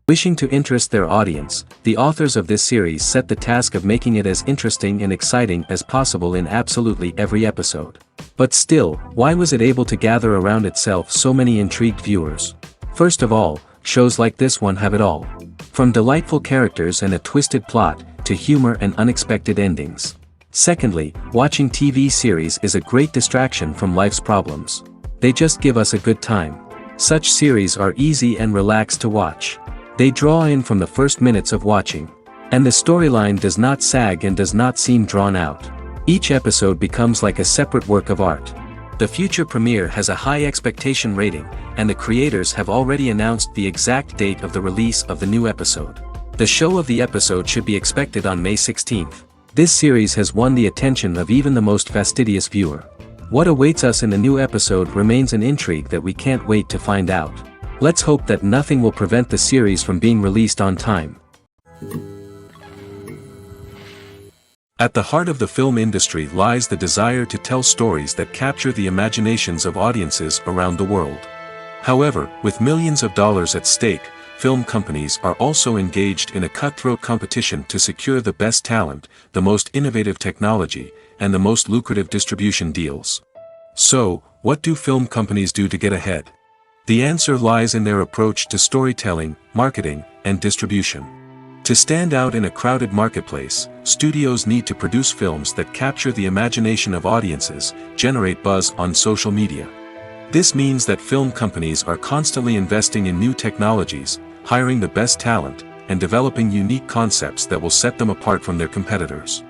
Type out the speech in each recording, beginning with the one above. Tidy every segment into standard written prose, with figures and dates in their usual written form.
Wishing to interest their audience, the authors of this series set the task of making it as interesting and exciting as possible in absolutely every episode. But still, why was it able to gather around itself so many intrigued viewers? First of all, shows like this one have it all. From delightful characters and a twisted plot, to humor and unexpected endings. Secondly, watching TV series is a great distraction from life's problems. They just give us a good time. Such series are easy and relaxed to watch. They draw in from the first minutes of watching. And the storyline does not sag and does not seem drawn out. Each episode becomes like a separate work of art. The future premiere has a high expectation rating, and the creators have already announced the exact date of the release of the new episode. The show of the episode should be expected on May 16th. This series has won the attention of even the most fastidious viewer. What awaits us in the new episode remains an intrigue that we can't wait to find out. Let's hope that nothing will prevent the series from being released on time. At the heart of the film industry lies the desire to tell stories that capture the imaginations of audiences around the world. However, with millions of dollars at stake, film companies are also engaged in a cutthroat competition to secure the best talent, the most innovative technology, and the most lucrative distribution deals. So, what do film companies do to get ahead? The answer lies in their approach to storytelling, marketing, and distribution. To stand out in a crowded marketplace, studios need to produce films that capture the imagination of audiences, generate buzz on social media. This means that film companies are constantly investing in new technologies, hiring the best talent, and developing unique concepts that will set them apart from their competitors.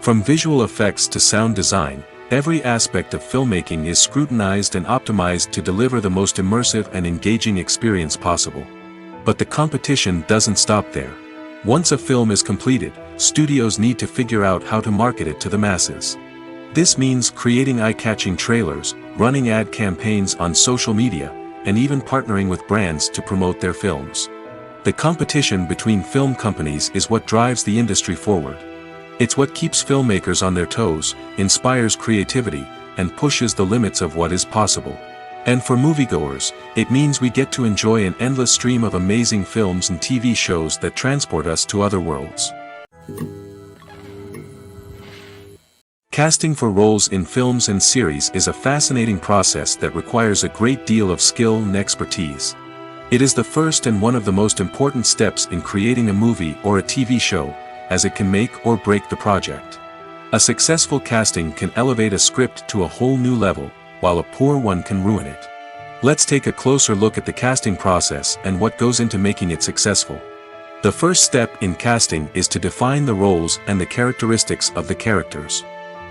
From visual effects to sound design, every aspect of filmmaking is scrutinized and optimized to deliver the most immersive and engaging experience possible. But the competition doesn't stop there. Once a film is completed, studios need to figure out how to market it to the masses. This means creating eye-catching trailers, running ad campaigns on social media, and even partnering with brands to promote their films. The competition between film companies is what drives the industry forward. It's what keeps filmmakers on their toes, inspires creativity, and pushes the limits of what is possible. And for moviegoers, it means we get to enjoy an endless stream of amazing films and TV shows that transport us to other worlds. Casting for roles in films and series is a fascinating process that requires a great deal of skill and expertise. It is the first and one of the most important steps in creating a movie or a TV show, as it can make or break the project. A successful casting can elevate a script to a whole new level, while a poor one can ruin it. Let's take a closer look at the casting process and what goes into making it successful. The first step in casting is to define the roles and the characteristics of the characters.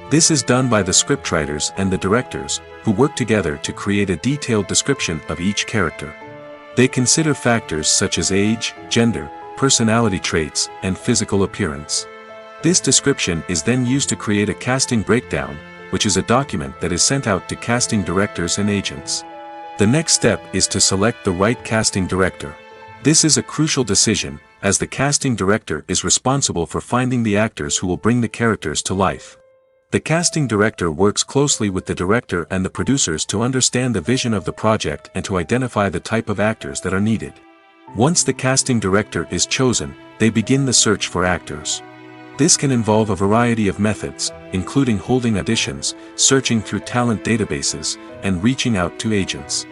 This is done by the scriptwriters and the directors, who work together to create a detailed description of each character. They consider factors such as age, gender, personality traits, and physical appearance. This description is then used to create a casting breakdown, which is a document that is sent out to casting directors and agents. The next step is to select the right casting director. This is a crucial decision, as the casting director is responsible for finding the actors who will bring the characters to life. The casting director works closely with the director and the producers to understand the vision of the project and to identify the type of actors that are needed. Once the casting director is chosen, they begin the search for actors. This can involve a variety of methods, including holding auditions, searching through talent databases, and reaching out to agents.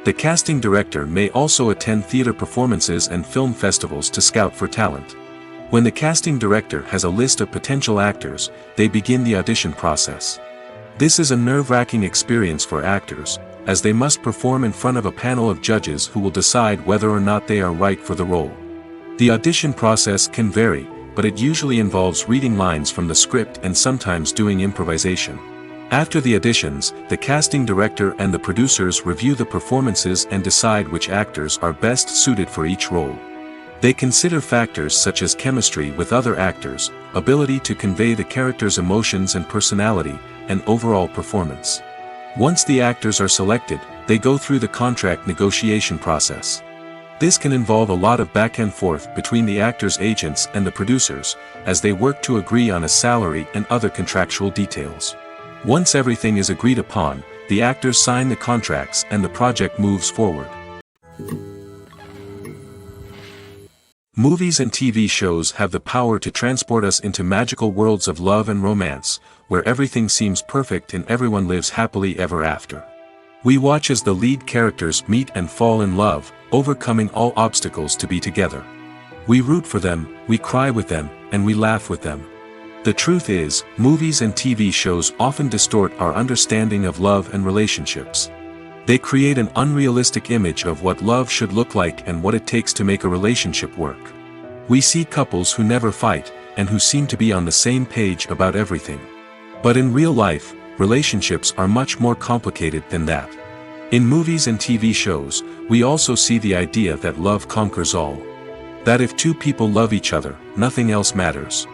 The casting director may also attend theater performances and film festivals to scout for talent. When the casting director has a list of potential actors, they begin the audition process. This is a nerve-wracking experience for actors, as they must perform in front of a panel of judges who will decide whether or not they are right for the role. The audition process can vary, but it usually involves reading lines from the script and sometimes doing improvisation. After the auditions, the casting director and the producers review the performances and decide which actors are best suited for each role. They consider factors such as chemistry with other actors, ability to convey the character's emotions and personality, and overall performance. Once the actors are selected, they go through the contract negotiation process. This can involve a lot of back and forth between the actors' agents and the producers, as they work to agree on a salary and other contractual details. Once everything is agreed upon, the actors sign the contracts and the project moves forward. Movies and TV shows have the power to transport us into magical worlds of love and romance, where everything seems perfect and everyone lives happily ever after. We watch as the lead characters meet and fall in love, overcoming all obstacles to be together. We root for them, we cry with them, and we laugh with them. The truth is, movies and TV shows often distort our understanding of love and relationships. They create an unrealistic image of what love should look like and what it takes to make a relationship work. We see couples who never fight, and who seem to be on the same page about everything. But in real life, relationships are much more complicated than that. In movies and TV shows, we also see the idea that love conquers all. That if two people love each other, nothing else matters.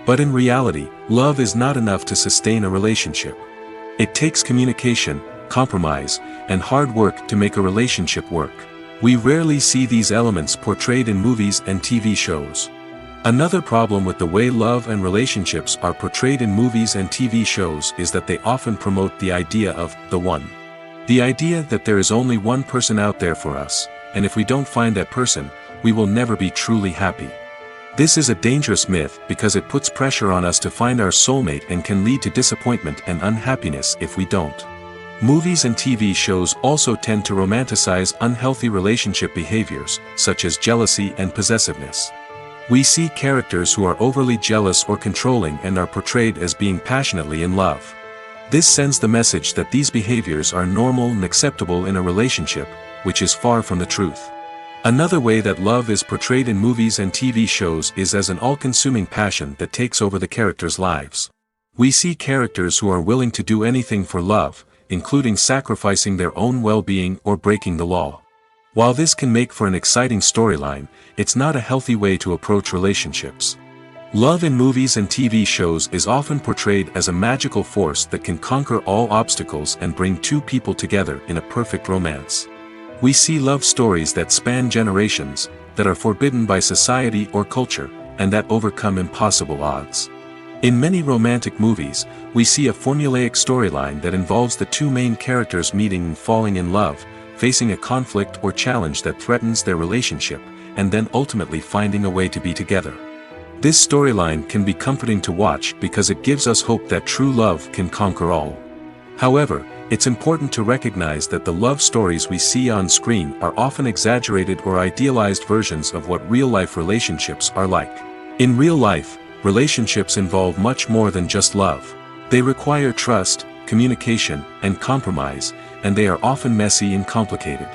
But in reality, love is not enough to sustain a relationship. It takes communication, compromise, and hard work to make a relationship work. We rarely see these elements portrayed in movies and TV shows. Another problem with the way love and relationships are portrayed in movies and TV shows is that they often promote the idea of the one. The idea that there is only one person out there for us, and if we don't find that person, we will never be truly happy. This is a dangerous myth because it puts pressure on us to find our soulmate and can lead to disappointment and unhappiness if we don't. Movies and TV shows also tend to romanticize unhealthy relationship behaviors, such as jealousy and possessiveness. We see characters who are overly jealous or controlling and are portrayed as being passionately in love. This sends the message that these behaviors are normal and acceptable in a relationship, which is far from the truth. Another way that love is portrayed in movies and TV shows is as an all-consuming passion that takes over the characters' lives. We see characters who are willing to do anything for love, including sacrificing their own well-being or breaking the law. While this can make for an exciting storyline, it's not a healthy way to approach relationships. Love in movies and TV shows is often portrayed as a magical force that can conquer all obstacles and bring two people together in a perfect romance. We see love stories that span generations, that are forbidden by society or culture, and that overcome impossible odds. In many romantic movies, we see a formulaic storyline that involves the two main characters meeting and falling in love, facing a conflict or challenge that threatens their relationship, and then ultimately finding a way to be together. This storyline can be comforting to watch because it gives us hope that true love can conquer all. However, it's important to recognize that the love stories we see on screen are often exaggerated or idealized versions of what real-life relationships are like. In real life, relationships involve much more than just love. They require trust, communication, and compromise, and they are often messy and complicated.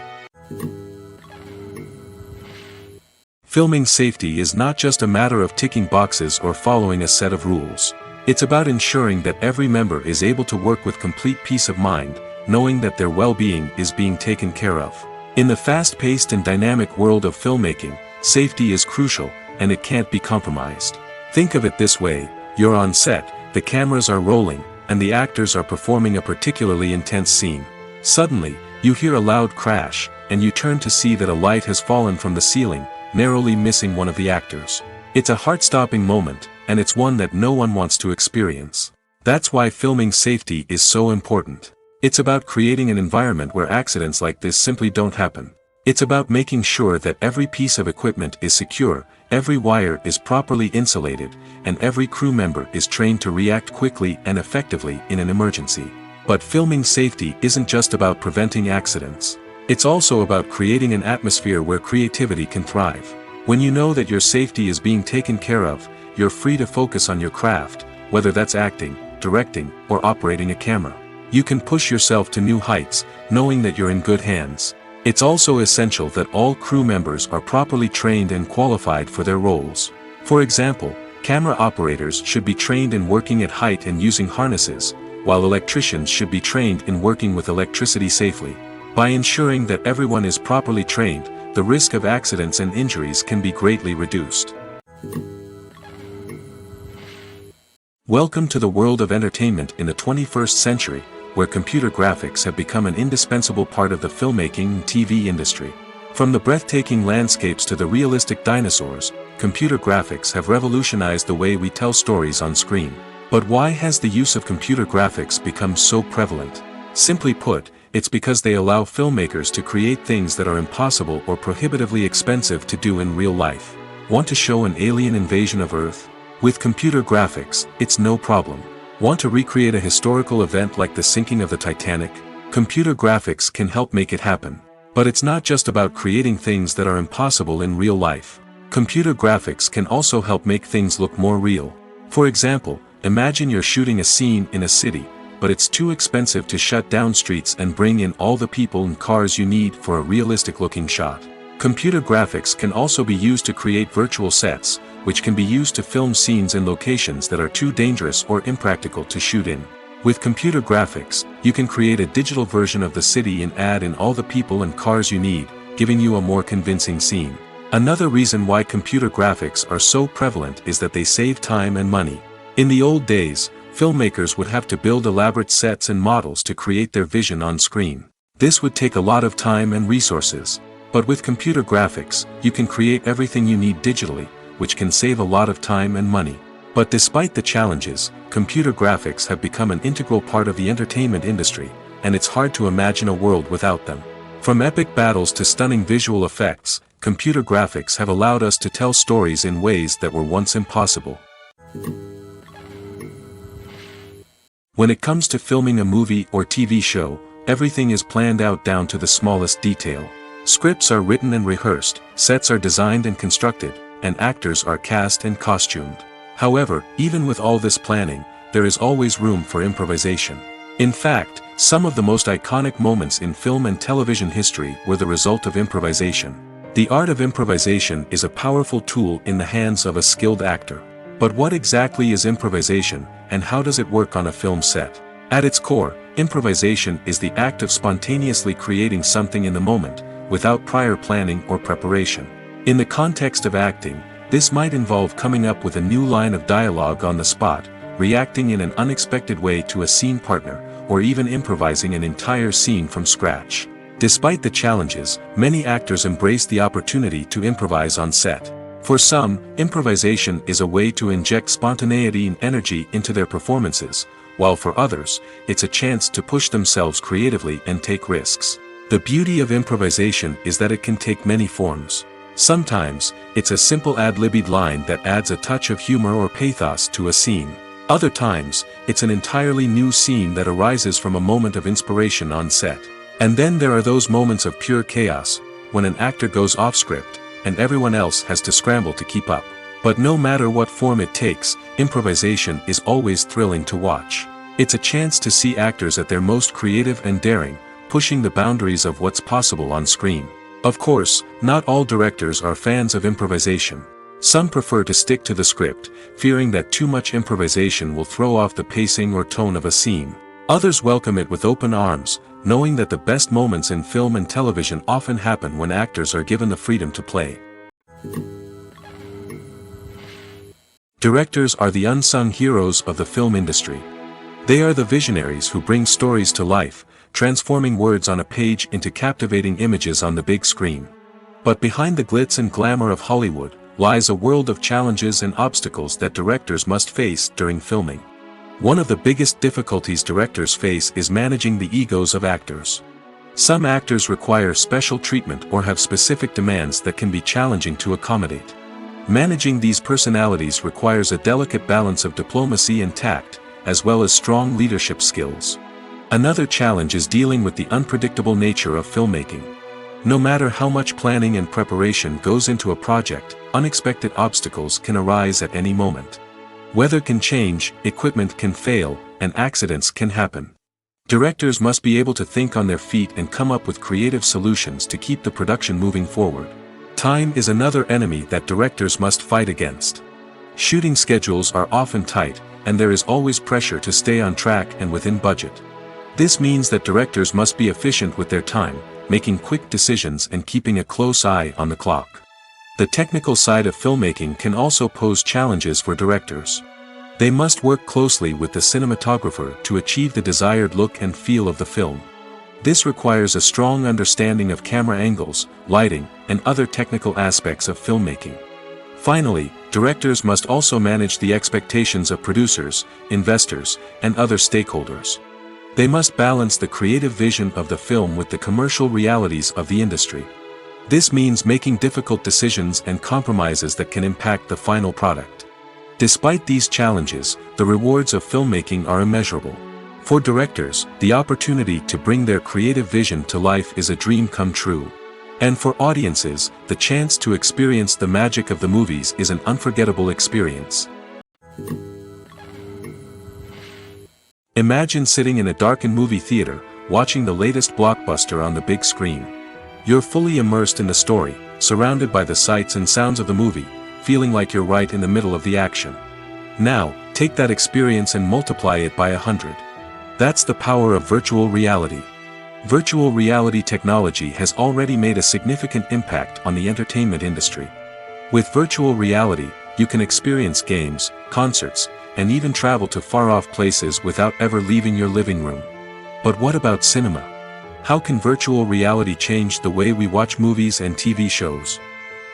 Filming safety is not just a matter of ticking boxes or following a set of rules. It's about ensuring that every member is able to work with complete peace of mind, knowing that their well-being is being taken care of. In the fast-paced and dynamic world of filmmaking, safety is crucial, and it can't be compromised. Think of it this way: you're on set, the cameras are rolling, and the actors are performing a particularly intense scene. Suddenly, you hear a loud crash, and you turn to see that a light has fallen from the ceiling, narrowly missing one of the actors. It's a heart-stopping moment, and it's one that no one wants to experience. That's why filming safety is so important. It's about creating an environment where accidents like this simply don't happen. It's about making sure that every piece of equipment is secure, every wire is properly insulated, and every crew member is trained to react quickly and effectively in an emergency. But filming safety isn't just about preventing accidents. It's also about creating an atmosphere where creativity can thrive. When you know that your safety is being taken care of, you're free to focus on your craft, whether that's acting, directing, or operating a camera. You can push yourself to new heights, knowing that you're in good hands. It's also essential that all crew members are properly trained and qualified for their roles. For example, camera operators should be trained in working at height and using harnesses, while electricians should be trained in working with electricity safely. By ensuring that everyone is properly trained, the risk of accidents and injuries can be greatly reduced. Welcome to the world of entertainment in the 21st century, where computer graphics have become an indispensable part of the filmmaking and TV industry. From the breathtaking landscapes to the realistic dinosaurs, computer graphics have revolutionized the way we tell stories on screen. But why has the use of computer graphics become so prevalent? Simply put, it's because they allow filmmakers to create things that are impossible or prohibitively expensive to do in real life. Want to show an alien invasion of Earth? With computer graphics, it's no problem. Want to recreate a historical event like the sinking of the Titanic? Computer graphics can help make it happen. But it's not just about creating things that are impossible in real life. Computer graphics can also help make things look more real. For example, imagine you're shooting a scene in a city, but it's too expensive to shut down streets and bring in all the people and cars you need for a realistic-looking shot. Computer graphics can also be used to create virtual sets, which can be used to film scenes in locations that are too dangerous or impractical to shoot in. With computer graphics, you can create a digital version of the city and add in all the people and cars you need, giving you a more convincing scene. Another reason why computer graphics are so prevalent is that they save time and money. In the old days, filmmakers would have to build elaborate sets and models to create their vision on screen. This would take a lot of time and resources. But with computer graphics, you can create everything you need digitally, which can save a lot of time and money. But despite the challenges, computer graphics have become an integral part of the entertainment industry, and it's hard to imagine a world without them. From epic battles to stunning visual effects, computer graphics have allowed us to tell stories in ways that were once impossible. When it comes to filming a movie or TV show, everything is planned out down to the smallest detail. Scripts are written and rehearsed, sets are designed and constructed, and actors are cast and costumed. However, even with all this planning, there is always room for improvisation. In fact, some of the most iconic moments in film and television history were the result of improvisation. The art of improvisation is a powerful tool in the hands of a skilled actor. But what exactly is improvisation, and how does it work on a film set? At its core, improvisation is the act of spontaneously creating something in the moment, without prior planning or preparation. In the context of acting, this might involve coming up with a new line of dialogue on the spot, reacting in an unexpected way to a scene partner, or even improvising an entire scene from scratch. Despite the challenges, many actors embrace the opportunity to improvise on set. For some, improvisation is a way to inject spontaneity and energy into their performances, while for others, it's a chance to push themselves creatively and take risks. The beauty of improvisation is that it can take many forms. Sometimes, it's a simple ad-libbed line that adds a touch of humor or pathos to a scene. Other times, it's an entirely new scene that arises from a moment of inspiration on set. And then there are those moments of pure chaos, when an actor goes off script, and everyone else has to scramble to keep up. But no matter what form it takes, improvisation is always thrilling to watch. It's a chance to see actors at their most creative and daring, pushing the boundaries of what's possible on screen. Of course, not all directors are fans of improvisation. Some prefer to stick to the script, fearing that too much improvisation will throw off the pacing or tone of a scene. Others welcome it with open arms, knowing that the best moments in film and television often happen when actors are given the freedom to play. Directors are the unsung heroes of the film industry. They are the visionaries who bring stories to life, transforming words on a page into captivating images on the big screen. But behind the glitz and glamour of Hollywood, lies a world of challenges and obstacles that directors must face during filming. One of the biggest difficulties directors face is managing the egos of actors. Some actors require special treatment or have specific demands that can be challenging to accommodate. Managing these personalities requires a delicate balance of diplomacy and tact, as well as strong leadership skills. Another challenge is dealing with the unpredictable nature of filmmaking. No matter how much planning and preparation goes into a project, unexpected obstacles can arise at any moment. Weather can change, equipment can fail, and accidents can happen. Directors must be able to think on their feet and come up with creative solutions to keep the production moving forward. Time is another enemy that directors must fight against. Shooting schedules are often tight, and there is always pressure to stay on track and within budget. This means that directors must be efficient with their time, making quick decisions and keeping a close eye on the clock. The technical side of filmmaking can also pose challenges for directors. They must work closely with the cinematographer to achieve the desired look and feel of the film. This requires a strong understanding of camera angles, lighting, and other technical aspects of filmmaking. Finally, directors must also manage the expectations of producers, investors, and other stakeholders. They must balance the creative vision of the film with the commercial realities of the industry. This means making difficult decisions and compromises that can impact the final product. Despite these challenges, the rewards of filmmaking are immeasurable. For directors, the opportunity to bring their creative vision to life is a dream come true. And for audiences, the chance to experience the magic of the movies is an unforgettable experience. Imagine sitting in a darkened movie theater, watching the latest blockbuster on the big screen. You're fully immersed in the story, surrounded by the sights and sounds of the movie, feeling like you're right in the middle of the action. Now, take that experience and multiply it by 100. That's the power of virtual reality. Virtual reality technology has already made a significant impact on the entertainment industry. With virtual reality, you can experience games, concerts, and even travel to far-off places without ever leaving your living room. But what about cinema? How can virtual reality change the way we watch movies and TV shows?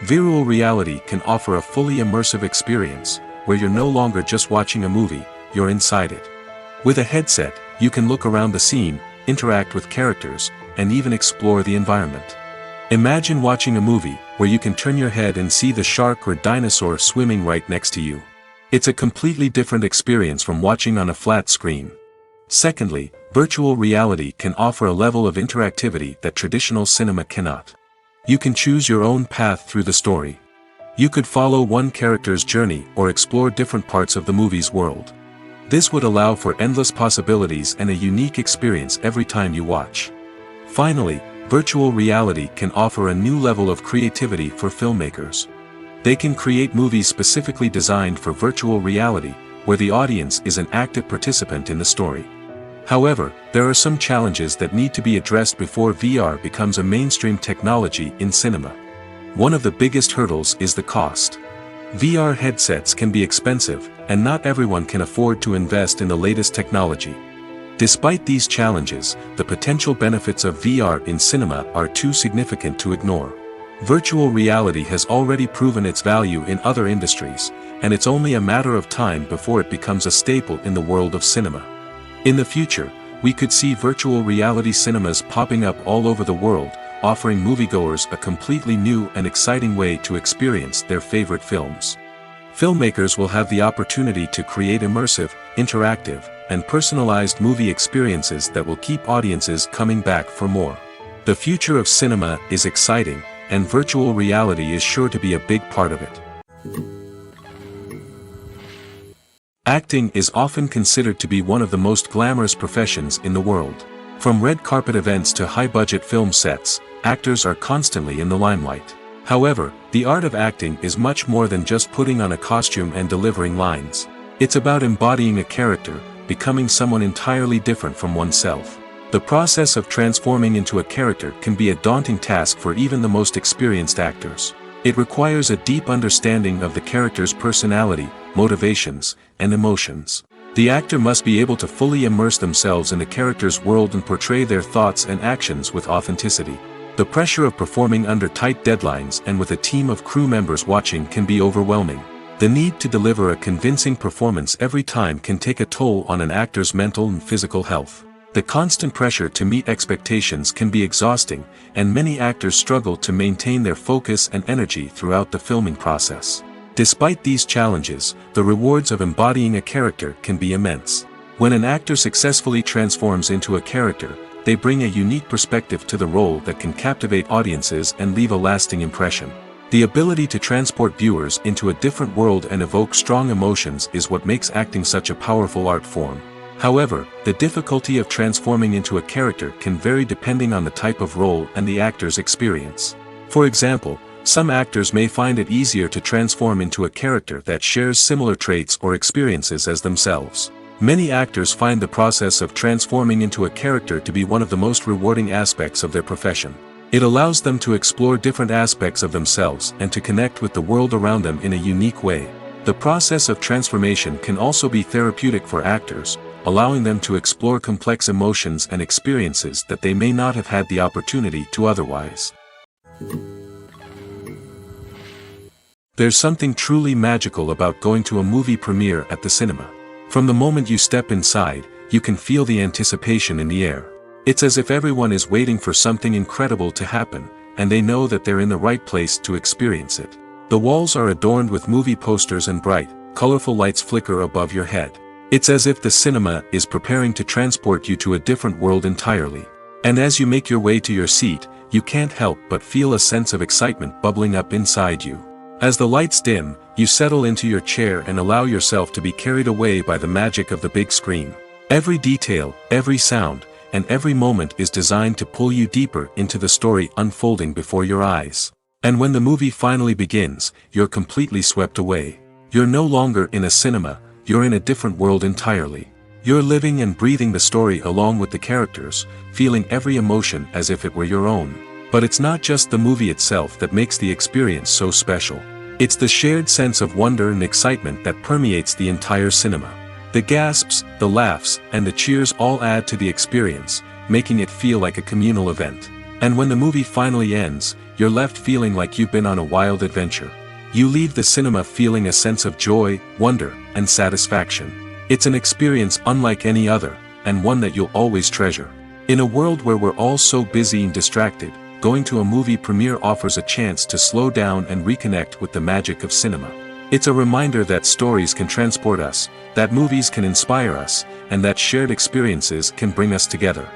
Virtual reality can offer a fully immersive experience, where you're no longer just watching a movie, you're inside it. With a headset, you can look around the scene, interact with characters, and even explore the environment. Imagine watching a movie, where you can turn your head and see the shark or dinosaur swimming right next to you. It's a completely different experience from watching on a flat screen. Secondly, virtual reality can offer a level of interactivity that traditional cinema cannot. You can choose your own path through the story. You could follow one character's journey or explore different parts of the movie's world. This would allow for endless possibilities and a unique experience every time you watch. Finally, virtual reality can offer a new level of creativity for filmmakers. They can create movies specifically designed for virtual reality, where the audience is an active participant in the story. However, there are some challenges that need to be addressed before VR becomes a mainstream technology in cinema. One of the biggest hurdles is the cost. VR headsets can be expensive, and not everyone can afford to invest in the latest technology. Despite these challenges, the potential benefits of VR in cinema are too significant to ignore. Virtual reality has already proven its value in other industries, and it's only a matter of time before it becomes a staple in the world of cinema. In the future, we could see virtual reality cinemas popping up all over the world, offering moviegoers a completely new and exciting way to experience their favorite films. Filmmakers will have the opportunity to create immersive, interactive, and personalized movie experiences that will keep audiences coming back for more. The future of cinema is exciting, and virtual reality is sure to be a big part of it. Acting is often considered to be one of the most glamorous professions in the world. From red carpet events to high-budget film sets, actors are constantly in the limelight. However, the art of acting is much more than just putting on a costume and delivering lines. It's about embodying a character, becoming someone entirely different from oneself. The process of transforming into a character can be a daunting task for even the most experienced actors. It requires a deep understanding of the character's personality, motivations, and emotions. The actor must be able to fully immerse themselves in the character's world and portray their thoughts and actions with authenticity. The pressure of performing under tight deadlines and with a team of crew members watching can be overwhelming. The need to deliver a convincing performance every time can take a toll on an actor's mental and physical health. The constant pressure to meet expectations can be exhausting, and many actors struggle to maintain their focus and energy throughout the filming process. Despite these challenges, the rewards of embodying a character can be immense. When an actor successfully transforms into a character, they bring a unique perspective to the role that can captivate audiences and leave a lasting impression. The ability to transport viewers into a different world and evoke strong emotions is what makes acting such a powerful art form. However, the difficulty of transforming into a character can vary depending on the type of role and the actor's experience. For example, some actors may find it easier to transform into a character that shares similar traits or experiences as themselves. Many actors find the process of transforming into a character to be one of the most rewarding aspects of their profession. It allows them to explore different aspects of themselves and to connect with the world around them in a unique way. The process of transformation can also be therapeutic for actors, allowing them to explore complex emotions and experiences that they may not have had the opportunity to otherwise. There's something truly magical about going to a movie premiere at the cinema. From the moment you step inside, you can feel the anticipation in the air. It's as if everyone is waiting for something incredible to happen, and they know that they're in the right place to experience it. The walls are adorned with movie posters and bright, colorful lights flicker above your head. It's as if the cinema is preparing to transport you to a different world entirely. And as you make your way to your seat, you can't help but feel a sense of excitement bubbling up inside you. As the lights dim, you settle into your chair and allow yourself to be carried away by the magic of the big screen. Every detail, every sound, and every moment is designed to pull you deeper into the story unfolding before your eyes. And when the movie finally begins, you're completely swept away. You're no longer in a cinema, you're in a different world entirely. You're living and breathing the story along with the characters, feeling every emotion as if it were your own. But it's not just the movie itself that makes the experience so special. It's the shared sense of wonder and excitement that permeates the entire cinema. The gasps, the laughs, and the cheers all add to the experience, making it feel like a communal event. And when the movie finally ends, you're left feeling like you've been on a wild adventure. You leave the cinema feeling a sense of joy, wonder, and satisfaction. It's an experience unlike any other, and one that you'll always treasure. In a world where we're all so busy and distracted, going to a movie premiere offers a chance to slow down and reconnect with the magic of cinema. It's a reminder that stories can transport us, that movies can inspire us, and that shared experiences can bring us together.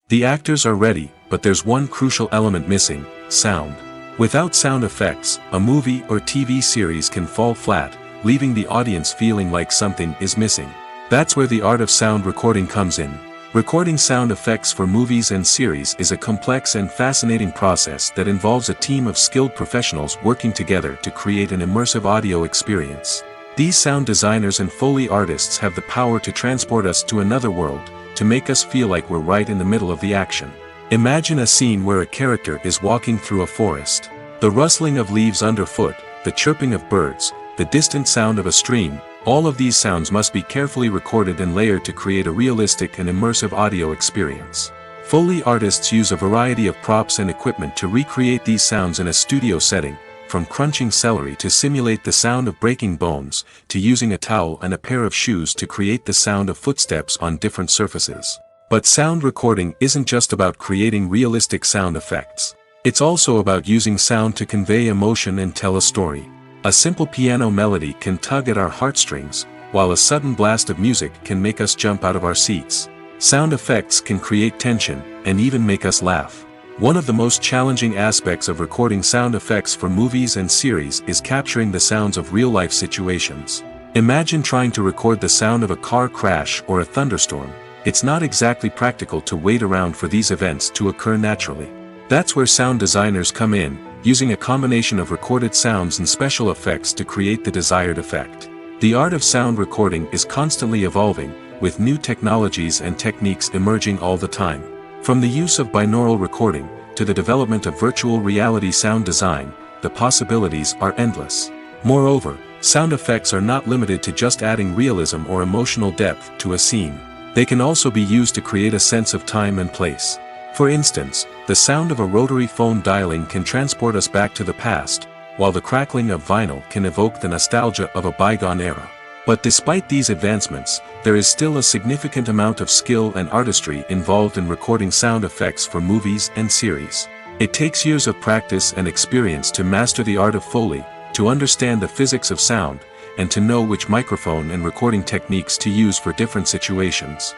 The actors are ready, but there's one crucial element missing: sound. Without sound effects, a movie or TV series can fall flat, leaving the audience feeling like something is missing. That's where the art of sound recording comes in. Recording sound effects for movies and series is a complex and fascinating process that involves a team of skilled professionals working together to create an immersive audio experience. These sound designers and Foley artists have the power to transport us to another world, to make us feel like we're right in the middle of the action. Imagine a scene where a character is walking through a forest. The rustling of leaves underfoot, the chirping of birds, the distant sound of a stream, all of these sounds must be carefully recorded and layered to create a realistic and immersive audio experience. Foley artists use a variety of props and equipment to recreate these sounds in a studio setting, from crunching celery to simulate the sound of breaking bones, to using a towel and a pair of shoes to create the sound of footsteps on different surfaces. But sound recording isn't just about creating realistic sound effects. It's also about using sound to convey emotion and tell a story. A simple piano melody can tug at our heartstrings, while a sudden blast of music can make us jump out of our seats. Sound effects can create tension, and even make us laugh. One of the most challenging aspects of recording sound effects for movies and series is capturing the sounds of real-life situations. Imagine trying to record the sound of a car crash or a thunderstorm. It's not exactly practical to wait around for these events to occur naturally. That's where sound designers come in, using a combination of recorded sounds and special effects to create the desired effect. The art of sound recording is constantly evolving, with new technologies and techniques emerging all the time. From the use of binaural recording, to the development of virtual reality sound design, the possibilities are endless. Moreover, sound effects are not limited to just adding realism or emotional depth to a scene. They can also be used to create a sense of time and place. For instance, the sound of a rotary phone dialing can transport us back to the past, while the crackling of vinyl can evoke the nostalgia of a bygone era. But despite these advancements, there is still a significant amount of skill and artistry involved in recording sound effects for movies and series. It takes years of practice and experience to master the art of Foley, to understand the physics of sound, and to know which microphone and recording techniques to use for different situations.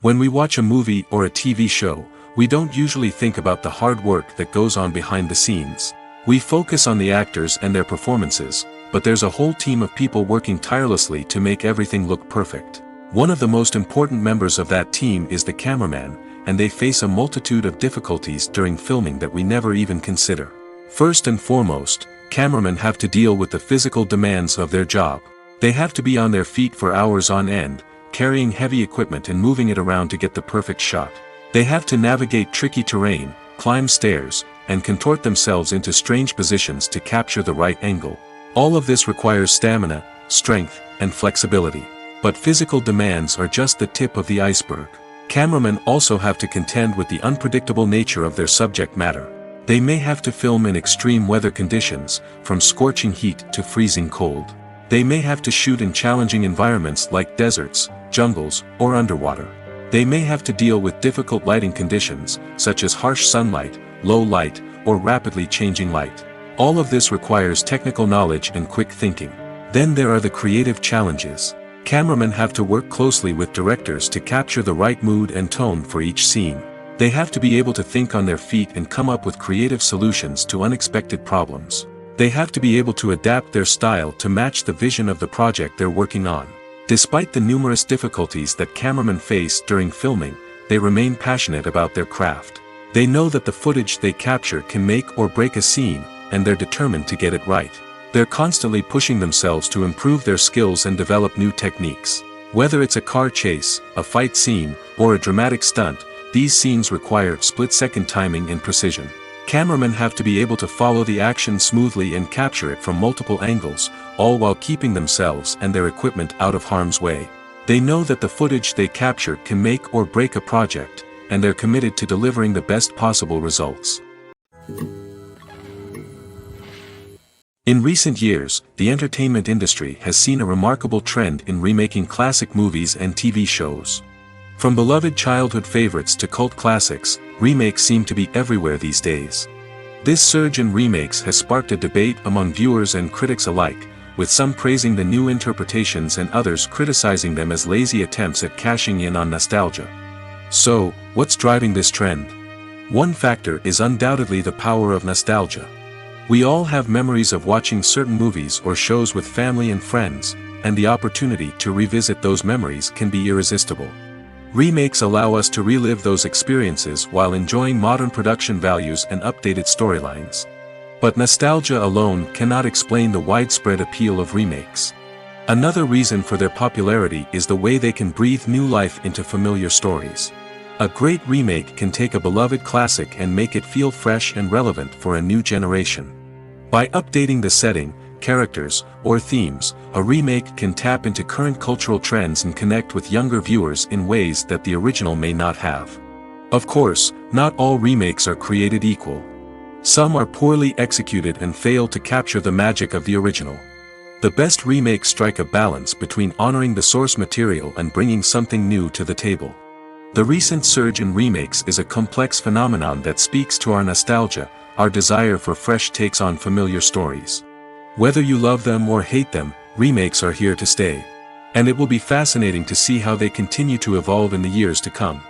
When we watch a movie or a TV show, we don't usually think about the hard work that goes on behind the scenes. We focus on the actors and their performances, but there's a whole team of people working tirelessly to make everything look perfect. One of the most important members of that team is the cameraman, and they face a multitude of difficulties during filming that we never even consider. First and foremost, cameramen have to deal with the physical demands of their job. They have to be on their feet for hours on end, carrying heavy equipment and moving it around to get the perfect shot. They have to navigate tricky terrain, climb stairs, and contort themselves into strange positions to capture the right angle. All of this requires stamina, strength, and flexibility. But physical demands are just the tip of the iceberg. Cameramen also have to contend with the unpredictable nature of their subject matter. They may have to film in extreme weather conditions, from scorching heat to freezing cold. They may have to shoot in challenging environments like deserts, jungles, or underwater. They may have to deal with difficult lighting conditions, such as harsh sunlight, low light, or rapidly changing light. All of this requires technical knowledge and quick thinking. Then there are the creative challenges. Cameramen have to work closely with directors to capture the right mood and tone for each scene. They have to be able to think on their feet and come up with creative solutions to unexpected problems. They have to be able to adapt their style to match the vision of the project they're working on. Despite the numerous difficulties that cameramen face during filming, they remain passionate about their craft. They know that the footage they capture can make or break a scene, and they're determined to get it right. They're constantly pushing themselves to improve their skills and develop new techniques. Whether it's a car chase, a fight scene, or a dramatic stunt, these scenes require split-second timing and precision. Cameramen have to be able to follow the action smoothly and capture it from multiple angles, all while keeping themselves and their equipment out of harm's way. They know that the footage they capture can make or break a project, and they're committed to delivering the best possible results. In recent years, the entertainment industry has seen a remarkable trend in remaking classic movies and TV shows. From beloved childhood favorites to cult classics, remakes seem to be everywhere these days. This surge in remakes has sparked a debate among viewers and critics alike, with some praising the new interpretations and others criticizing them as lazy attempts at cashing in on nostalgia. So, what's driving this trend? One factor is undoubtedly the power of nostalgia. We all have memories of watching certain movies or shows with family and friends, and the opportunity to revisit those memories can be irresistible. Remakes allow us to relive those experiences while enjoying modern production values and updated storylines. But nostalgia alone cannot explain the widespread appeal of remakes. Another reason for their popularity is the way they can breathe new life into familiar stories. A great remake can take a beloved classic and make it feel fresh and relevant for a new generation. By updating the setting, characters, or themes, a remake can tap into current cultural trends and connect with younger viewers in ways that the original may not have. Of course, not all remakes are created equal. Some are poorly executed and fail to capture the magic of the original. The best remakes strike a balance between honoring the source material and bringing something new to the table. The recent surge in remakes is a complex phenomenon that speaks to our nostalgia, our desire for fresh takes on familiar stories. Whether you love them or hate them, remakes are here to stay. And it will be fascinating to see how they continue to evolve in the years to come.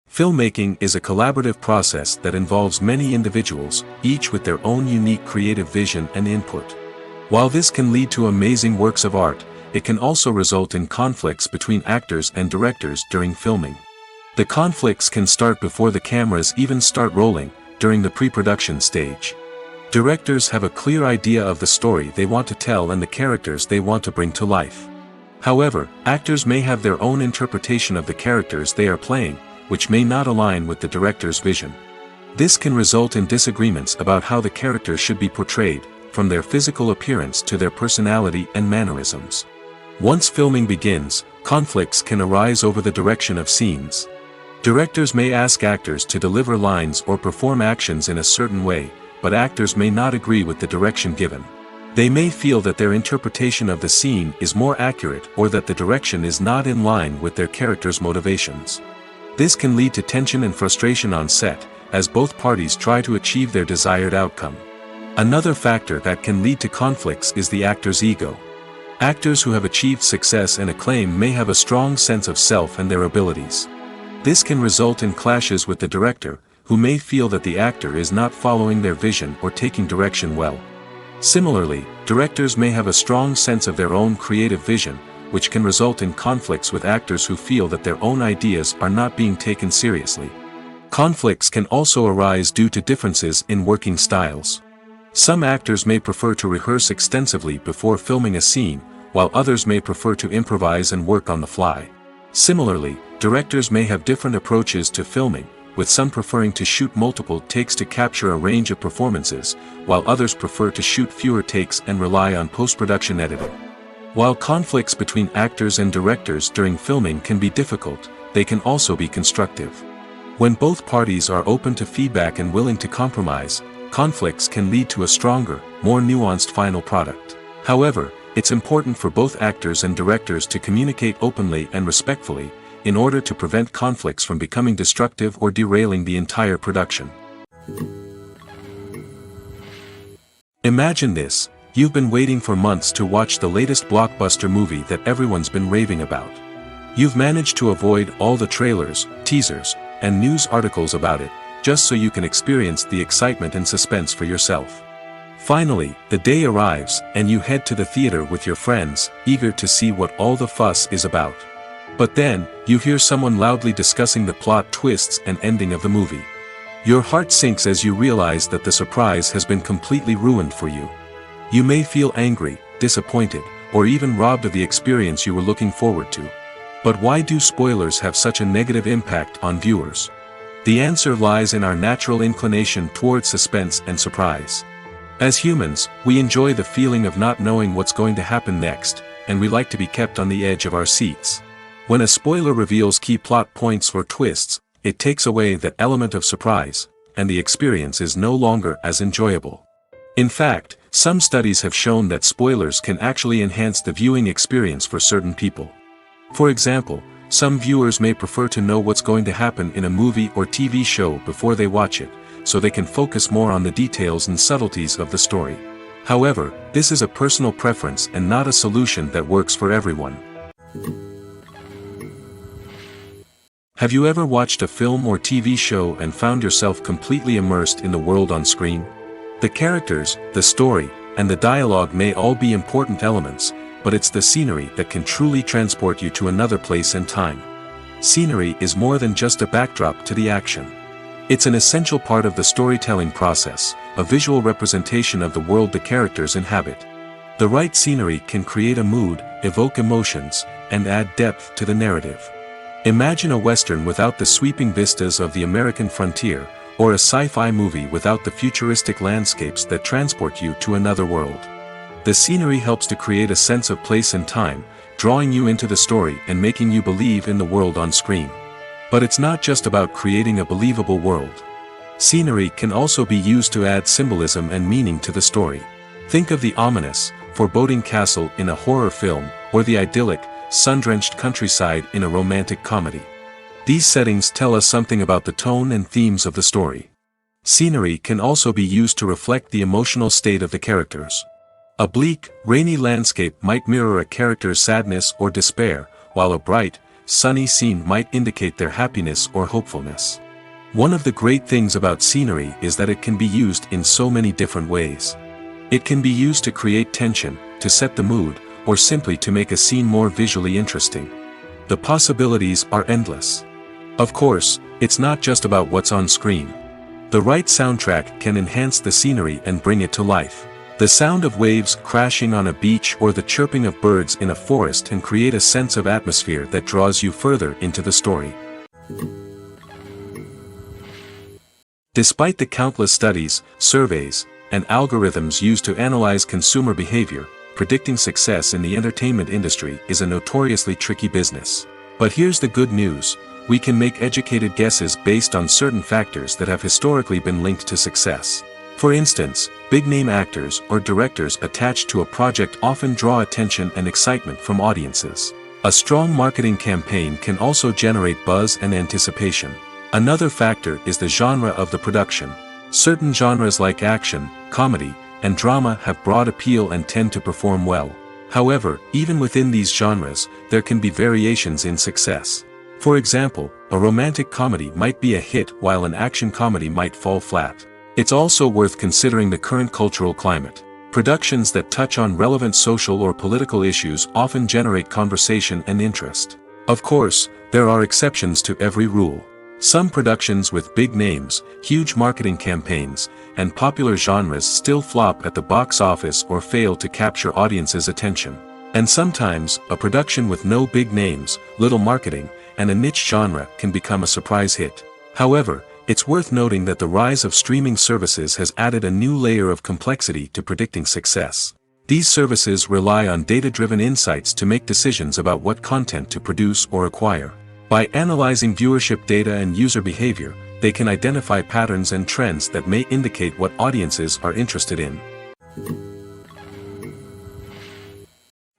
Filmmaking is a collaborative process that involves many individuals, each with their own unique creative vision and input. While this can lead to amazing works of art, it can also result in conflicts between actors and directors during filming. The conflicts can start before the cameras even start rolling, during the pre-production stage. Directors have a clear idea of the story they want to tell and the characters they want to bring to life. However, actors may have their own interpretation of the characters they are playing, which may not align with the director's vision. This can result in disagreements about how the characters should be portrayed, from their physical appearance to their personality and mannerisms. Once filming begins, conflicts can arise over the direction of scenes. Directors may ask actors to deliver lines or perform actions in a certain way, but actors may not agree with the direction given. They may feel that their interpretation of the scene is more accurate or that the direction is not in line with their character's motivations. This can lead to tension and frustration on set, as both parties try to achieve their desired outcome. Another factor that can lead to conflicts is the actor's ego. Actors who have achieved success and acclaim may have a strong sense of self and their abilities. This can result in clashes with the director, who may feel that the actor is not following their vision or taking direction well. Similarly, directors may have a strong sense of their own creative vision, which can result in conflicts with actors who feel that their own ideas are not being taken seriously. Conflicts can also arise due to differences in working styles. Some actors may prefer to rehearse extensively before filming a scene, while others may prefer to improvise and work on the fly. Similarly, directors may have different approaches to filming, with some preferring to shoot multiple takes to capture a range of performances, while others prefer to shoot fewer takes and rely on post-production editing. While conflicts between actors and directors during filming can be difficult, they can also be constructive. When both parties are open to feedback and willing to compromise, conflicts can lead to a stronger, more nuanced final product. However, It's important for both actors and directors to communicate openly and respectfully, in order to prevent conflicts from becoming destructive or derailing the entire production. Imagine this: you've been waiting for months to watch the latest blockbuster movie that everyone's been raving about. You've managed to avoid all the trailers, teasers, and news articles about it, just so you can experience the excitement and suspense for yourself. Finally, the day arrives, and you head to the theater with your friends, eager to see what all the fuss is about. But then, you hear someone loudly discussing the plot twists and ending of the movie. Your heart sinks as you realize that the surprise has been completely ruined for you. You may feel angry, disappointed, or even robbed of the experience you were looking forward to. But why do spoilers have such a negative impact on viewers? The answer lies in our natural inclination towards suspense and surprise. As humans, we enjoy the feeling of not knowing what's going to happen next, and we like to be kept on the edge of our seats. When a spoiler reveals key plot points or twists, it takes away that element of surprise, and the experience is no longer as enjoyable. In fact, some studies have shown that spoilers can actually enhance the viewing experience for certain people. For example, some viewers may prefer to know what's going to happen in a movie or TV show before they watch it, so they can focus more on the details and subtleties of the story. However, this is a personal preference and not a solution that works for everyone. Have you ever watched a film or TV show and found yourself completely immersed in the world on screen? The characters, the story, and the dialogue may all be important elements, but it's the scenery that can truly transport you to another place and time. Scenery is more than just a backdrop to the action. It's an essential part of the storytelling process, a visual representation of the world the characters inhabit. The right scenery can create a mood, evoke emotions, and add depth to the narrative. Imagine a western without the sweeping vistas of the American frontier, or a sci-fi movie without the futuristic landscapes that transport you to another world. The scenery helps to create a sense of place and time, drawing you into the story and making you believe in the world on screen. But it's not just about creating a believable world. Scenery can also be used to add symbolism and meaning to the story. Think of the ominous, foreboding castle in a horror film, or the idyllic, sun-drenched countryside in a romantic comedy. These settings tell us something about the tone and themes of the story. Scenery can also be used to reflect the emotional state of the characters. A bleak, rainy landscape might mirror a character's sadness or despair, while a bright, sunny scene might indicate their happiness or hopefulness. One of the great things about scenery is that it can be used in so many different ways. It can be used to create tension, to set the mood, or simply to make a scene more visually interesting. The possibilities are endless. Of course, it's not just about what's on screen. The right soundtrack can enhance the scenery and bring it to life. The sound of waves crashing on a beach or the chirping of birds in a forest can create a sense of atmosphere that draws you further into the story. Despite the countless studies, surveys, and algorithms used to analyze consumer behavior, predicting success in the entertainment industry is a notoriously tricky business. But here's the good news: we can make educated guesses based on certain factors that have historically been linked to success. For instance, big-name actors or directors attached to a project often draw attention and excitement from audiences. A strong marketing campaign can also generate buzz and anticipation. Another factor is the genre of the production. Certain genres like action, comedy, and drama have broad appeal and tend to perform well. However, even within these genres, there can be variations in success. For example, a romantic comedy might be a hit while an action comedy might fall flat. It's also worth considering the current cultural climate. Productions that touch on relevant social or political issues often generate conversation and interest. Of course, there are exceptions to every rule. Some productions with big names, huge marketing campaigns, and popular genres still flop at the box office or fail to capture audiences' attention. And sometimes, a production with no big names, little marketing, and a niche genre can become a surprise hit. However, it's worth noting that the rise of streaming services has added a new layer of complexity to predicting success. These services rely on data-driven insights to make decisions about what content to produce or acquire. By analyzing viewership data and user behavior, they can identify patterns and trends that may indicate what audiences are interested in.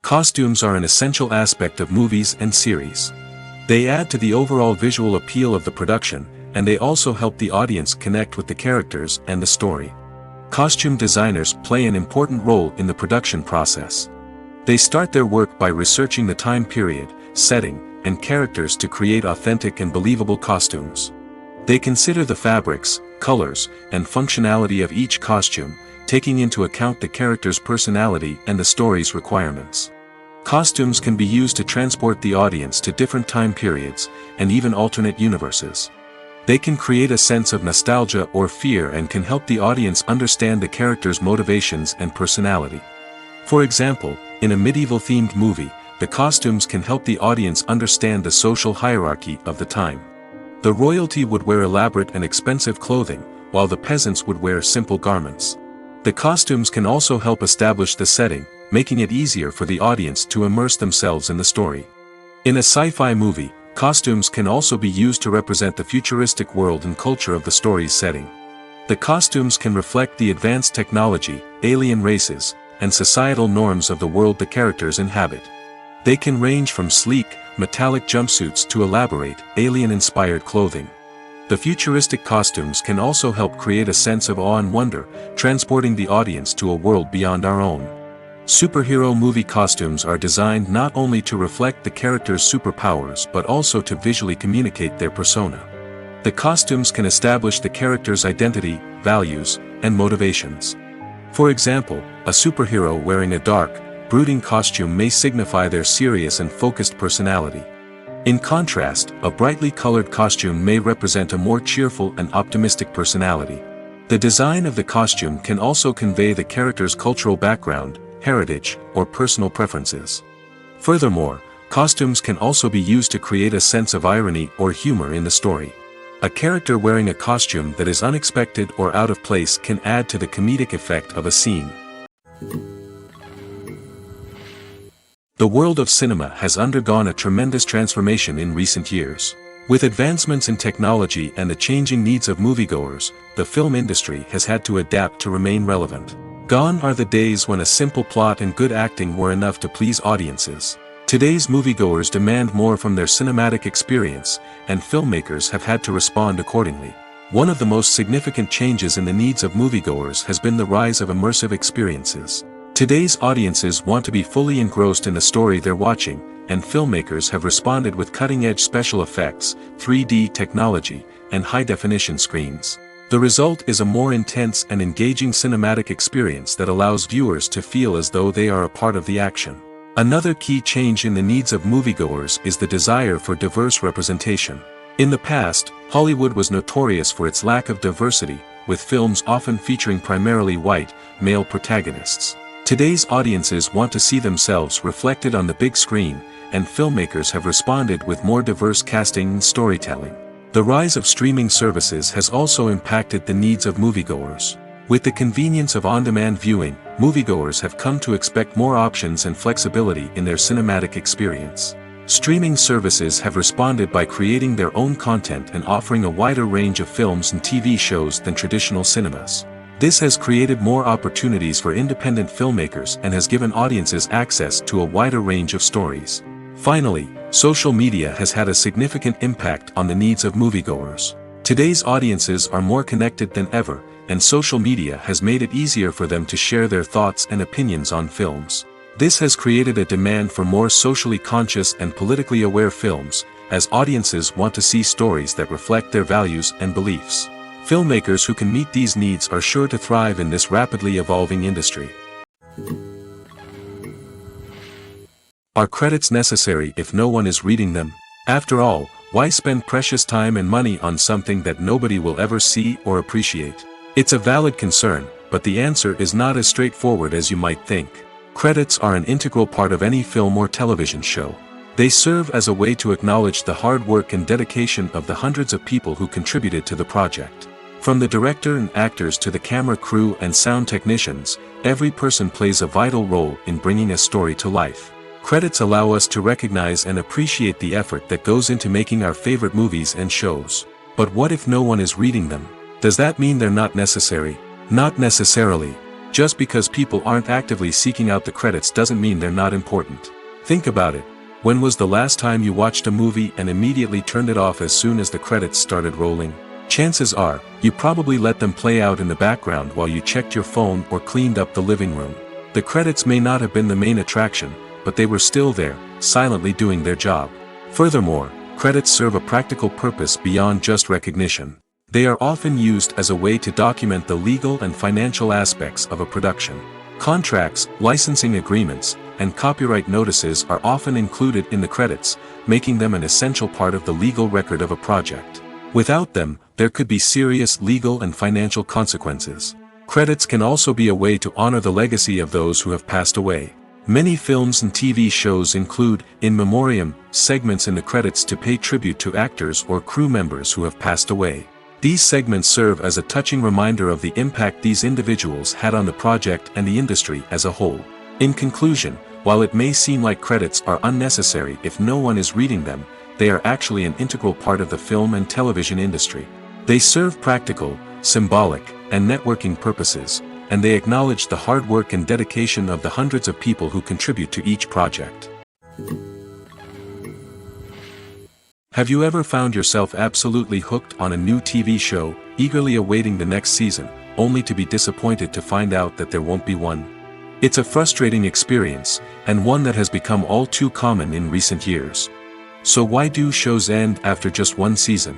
Costumes are an essential aspect of movies and series. They add to the overall visual appeal of the production, and they also help the audience connect with the characters and the story. Costume designers play an important role in the production process. They start their work by researching the time period, setting, and characters to create authentic and believable costumes. They consider the fabrics, colors, and functionality of each costume, taking into account the character's personality and the story's requirements. Costumes can be used to transport the audience to different time periods, and even alternate universes. They can create a sense of nostalgia or fear and can help the audience understand the character's motivations and personality. For example, in a medieval-themed movie, the costumes can help the audience understand the social hierarchy of the time. The royalty would wear elaborate and expensive clothing, while the peasants would wear simple garments. The costumes can also help establish the setting, making it easier for the audience to immerse themselves in the story. In a sci-fi movie, costumes can also be used to represent the futuristic world and culture of the story's setting. The costumes can reflect the advanced technology, alien races, and societal norms of the world the characters inhabit. They can range from sleek, metallic jumpsuits to elaborate, alien-inspired clothing. The futuristic costumes can also help create a sense of awe and wonder, transporting the audience to a world beyond our own. Superhero movie costumes are designed not only to reflect the character's superpowers but also to visually communicate their persona. The costumes can establish the character's identity, values, and motivations. For example, a superhero wearing a dark, brooding costume may signify their serious and focused personality. In contrast, a brightly colored costume may represent a more cheerful and optimistic personality. The design of the costume can also convey the character's cultural background, heritage, or personal preferences. Furthermore, costumes can also be used to create a sense of irony or humor in the story. A character wearing a costume that is unexpected or out of place can add to the comedic effect of a scene. The world of cinema has undergone a tremendous transformation in recent years. With advancements in technology and the changing needs of moviegoers, the film industry has had to adapt to remain relevant. Gone are the days when a simple plot and good acting were enough to please audiences. Today's moviegoers demand more from their cinematic experience, and filmmakers have had to respond accordingly. One of the most significant changes in the needs of moviegoers has been the rise of immersive experiences. Today's audiences want to be fully engrossed in the story they're watching, and filmmakers have responded with cutting-edge special effects, 3D technology, and high-definition screens. The result is a more intense and engaging cinematic experience that allows viewers to feel as though they are a part of the action. Another key change in the needs of moviegoers is the desire for diverse representation. In the past, Hollywood was notorious for its lack of diversity, with films often featuring primarily white, male protagonists. Today's audiences want to see themselves reflected on the big screen, and filmmakers have responded with more diverse casting and storytelling. The rise of streaming services has also impacted the needs of moviegoers. With the convenience of on-demand viewing, moviegoers have come to expect more options and flexibility in their cinematic experience. Streaming services have responded by creating their own content and offering a wider range of films and TV shows than traditional cinemas. This has created more opportunities for independent filmmakers and has given audiences access to a wider range of stories. Finally, social media has had a significant impact on the needs of moviegoers. Today's audiences are more connected than ever, and social media has made it easier for them to share their thoughts and opinions on films. This has created a demand for more socially conscious and politically aware films, as audiences want to see stories that reflect their values and beliefs. Filmmakers who can meet these needs are sure to thrive in this rapidly evolving industry. Are credits necessary if no one is reading them? After all, why spend precious time and money on something that nobody will ever see or appreciate? It's a valid concern, but the answer is not as straightforward as you might think. Credits are an integral part of any film or television show. They serve as a way to acknowledge the hard work and dedication of the hundreds of people who contributed to the project. From the director and actors to the camera crew and sound technicians, every person plays a vital role in bringing a story to life. Credits allow us to recognize and appreciate the effort that goes into making our favorite movies and shows. But what if no one is reading them? Does that mean they're not necessary? Not necessarily. Just because people aren't actively seeking out the credits doesn't mean they're not important. Think about it. When was the last time you watched a movie and immediately turned it off as soon as the credits started rolling? Chances are, you probably let them play out in the background while you checked your phone or cleaned up the living room. The credits may not have been the main attraction, but they were still there, silently doing their job. Furthermore, credits serve a practical purpose beyond just recognition. They are often used as a way to document the legal and financial aspects of a production. Contracts, licensing agreements, and copyright notices are often included in the credits, making them an essential part of the legal record of a project. Without them, there could be serious legal and financial consequences. Credits can also be a way to honor the legacy of those who have passed away. Many films and TV shows include, in memoriam, segments in the credits to pay tribute to actors or crew members who have passed away. These segments serve as a touching reminder of the impact these individuals had on the project and the industry as a whole. In conclusion, while it may seem like credits are unnecessary if no one is reading them, they are actually an integral part of the film and television industry. They serve practical, symbolic, and networking purposes, and they acknowledge the hard work and dedication of the hundreds of people who contribute to each project. Have you ever found yourself absolutely hooked on a new TV show, eagerly awaiting the next season, only to be disappointed to find out that there won't be one? It's a frustrating experience, and one that has become all too common in recent years. So why do shows end after just one season?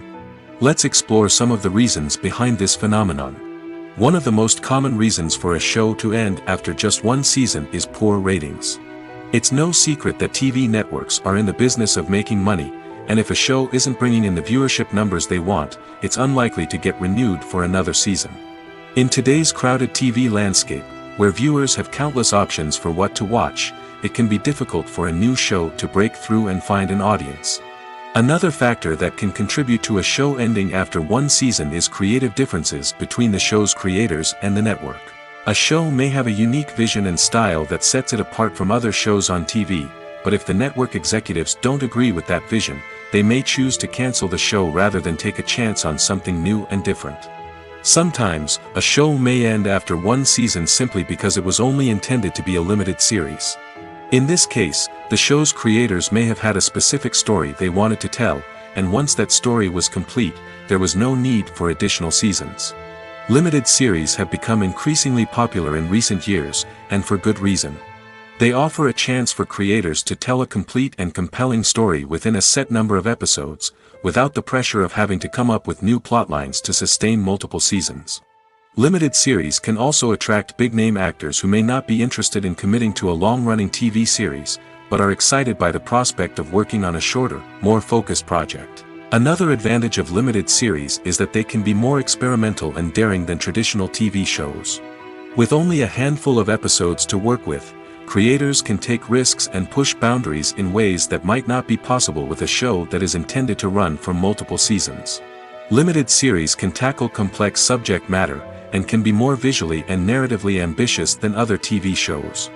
Let's explore some of the reasons behind this phenomenon. One of the most common reasons for a show to end after just one season is poor ratings. It's no secret that TV networks are in the business of making money, and if a show isn't bringing in the viewership numbers they want, it's unlikely to get renewed for another season. In today's crowded TV landscape, where viewers have countless options for what to watch, it can be difficult for a new show to break through and find an audience. Another factor that can contribute to a show ending after one season is creative differences between the show's creators and the network. A show may have a unique vision and style that sets it apart from other shows on TV, but if the network executives don't agree with that vision, they may choose to cancel the show rather than take a chance on something new and different. Sometimes, a show may end after one season simply because it was only intended to be a limited series. In this case, the show's creators may have had a specific story they wanted to tell, and once that story was complete, there was no need for additional seasons. Limited series have become increasingly popular in recent years, and for good reason. They offer a chance for creators to tell a complete and compelling story within a set number of episodes, without the pressure of having to come up with new plotlines to sustain multiple seasons. Limited series can also attract big-name actors who may not be interested in committing to a long-running TV series, but are excited by the prospect of working on a shorter, more focused project. Another advantage of limited series is that they can be more experimental and daring than traditional TV shows. With only a handful of episodes to work with, creators can take risks and push boundaries in ways that might not be possible with a show that is intended to run for multiple seasons. Limited series can tackle complex subject matter, and can be more visually and narratively ambitious than other TV shows.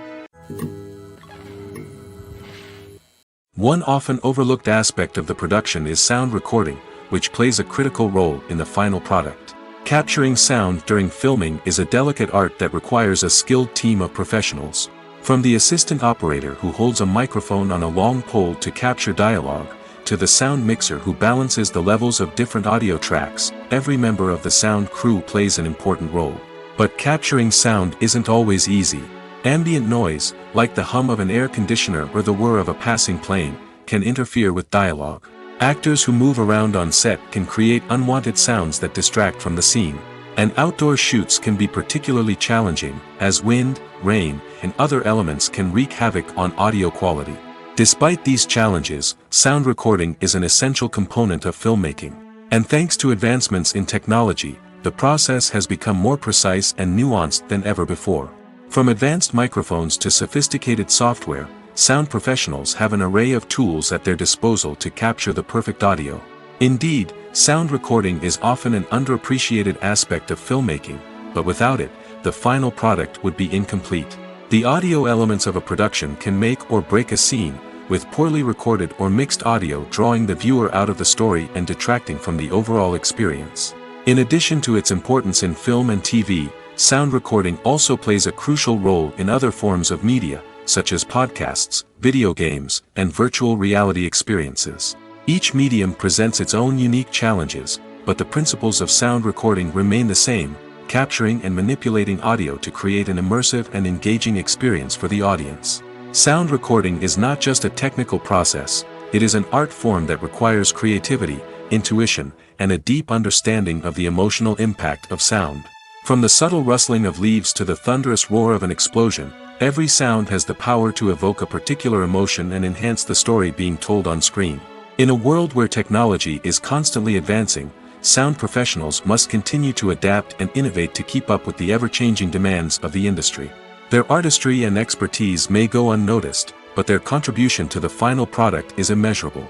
One often overlooked aspect of the production is sound recording, which plays a critical role in the final product. Capturing sound during filming is a delicate art that requires a skilled team of professionals. From the assistant operator who holds a microphone on a long pole to capture dialogue, to the sound mixer who balances the levels of different audio tracks, every member of the sound crew plays an important role. But capturing sound isn't always easy. Ambient noise, like the hum of an air conditioner or the whir of a passing plane, can interfere with dialogue. Actors who move around on set can create unwanted sounds that distract from the scene. And outdoor shoots can be particularly challenging, as wind, rain, and other elements can wreak havoc on audio quality. Despite these challenges, sound recording is an essential component of filmmaking. And thanks to advancements in technology, the process has become more precise and nuanced than ever before. From advanced microphones to sophisticated software, sound professionals have an array of tools at their disposal to capture the perfect audio. Indeed, sound recording is often an underappreciated aspect of filmmaking, but without it, the final product would be incomplete. The audio elements of a production can make or break a scene, with poorly recorded or mixed audio drawing the viewer out of the story and detracting from the overall experience. In addition to its importance in film and TV, sound recording also plays a crucial role in other forms of media, such as podcasts, video games, and virtual reality experiences. Each medium presents its own unique challenges, but the principles of sound recording remain the same, capturing and manipulating audio to create an immersive and engaging experience for the audience. Sound recording is not just a technical process, it is an art form that requires creativity, intuition, and a deep understanding of the emotional impact of sound. From the subtle rustling of leaves to the thunderous roar of an explosion, every sound has the power to evoke a particular emotion and enhance the story being told on screen. In a world where technology is constantly advancing, sound professionals must continue to adapt and innovate to keep up with the ever-changing demands of the industry. Their artistry and expertise may go unnoticed, but their contribution to the final product is immeasurable.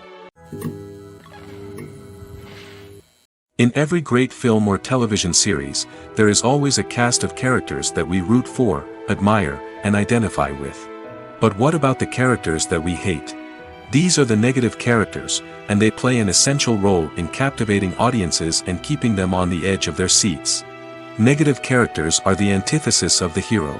In every great film or television series, there is always a cast of characters that we root for, admire, and identify with. But what about the characters that we hate? These are the negative characters, and they play an essential role in captivating audiences and keeping them on the edge of their seats. Negative characters are the antithesis of the hero.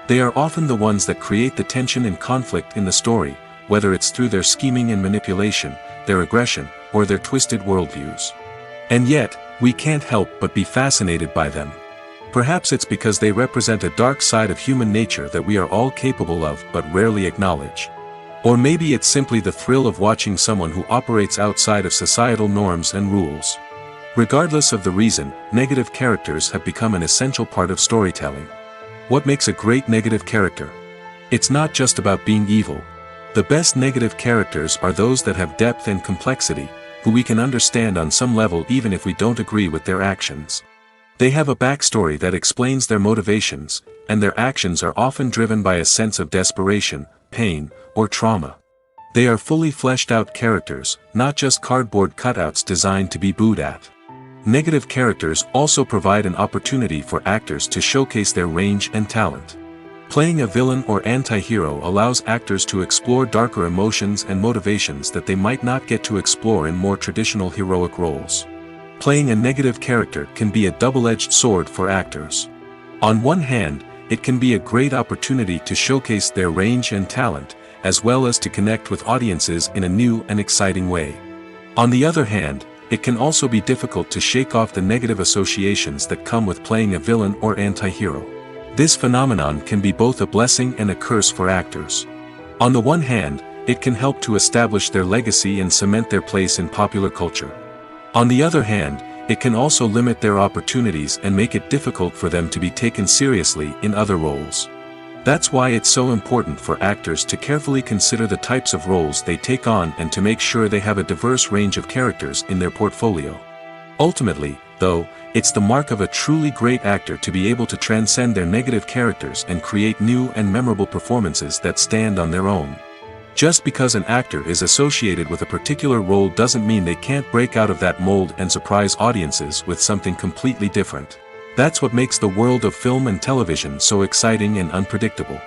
They are often the ones that create the tension and conflict in the story, whether it's through their scheming and manipulation, their aggression, or their twisted worldviews. And yet, we can't help but be fascinated by them. Perhaps it's because they represent a dark side of human nature that we are all capable of but rarely acknowledge. Or maybe it's simply the thrill of watching someone who operates outside of societal norms and rules. Regardless of the reason, negative characters have become an essential part of storytelling. What makes a great negative character? It's not just about being evil. The best negative characters are those that have depth and complexity, who we can understand on some level even if we don't agree with their actions. They have a backstory that explains their motivations, and their actions are often driven by a sense of desperation, pain, or trauma. They are fully fleshed out characters, not just cardboard cutouts designed to be booed at. Negative characters also provide an opportunity for actors to showcase their range and talent. Playing a villain or anti-hero allows actors to explore darker emotions and motivations that they might not get to explore in more traditional heroic roles. Playing a negative character can be a double-edged sword for actors. On one hand, it can be a great opportunity to showcase their range and talent, as well as to connect with audiences in a new and exciting way. On the other hand, it can also be difficult to shake off the negative associations that come with playing a villain or anti-hero. This phenomenon can be both a blessing and a curse for actors. On the one hand, it can help to establish their legacy and cement their place in popular culture. On the other hand, it can also limit their opportunities and make it difficult for them to be taken seriously in other roles. That's why it's so important for actors to carefully consider the types of roles they take on and to make sure they have a diverse range of characters in their portfolio. Ultimately, though, it's the mark of a truly great actor to be able to transcend their negative characters and create new and memorable performances that stand on their own. Just because an actor is associated with a particular role doesn't mean they can't break out of that mold and surprise audiences with something completely different. That's what makes the world of film and television so exciting and unpredictable.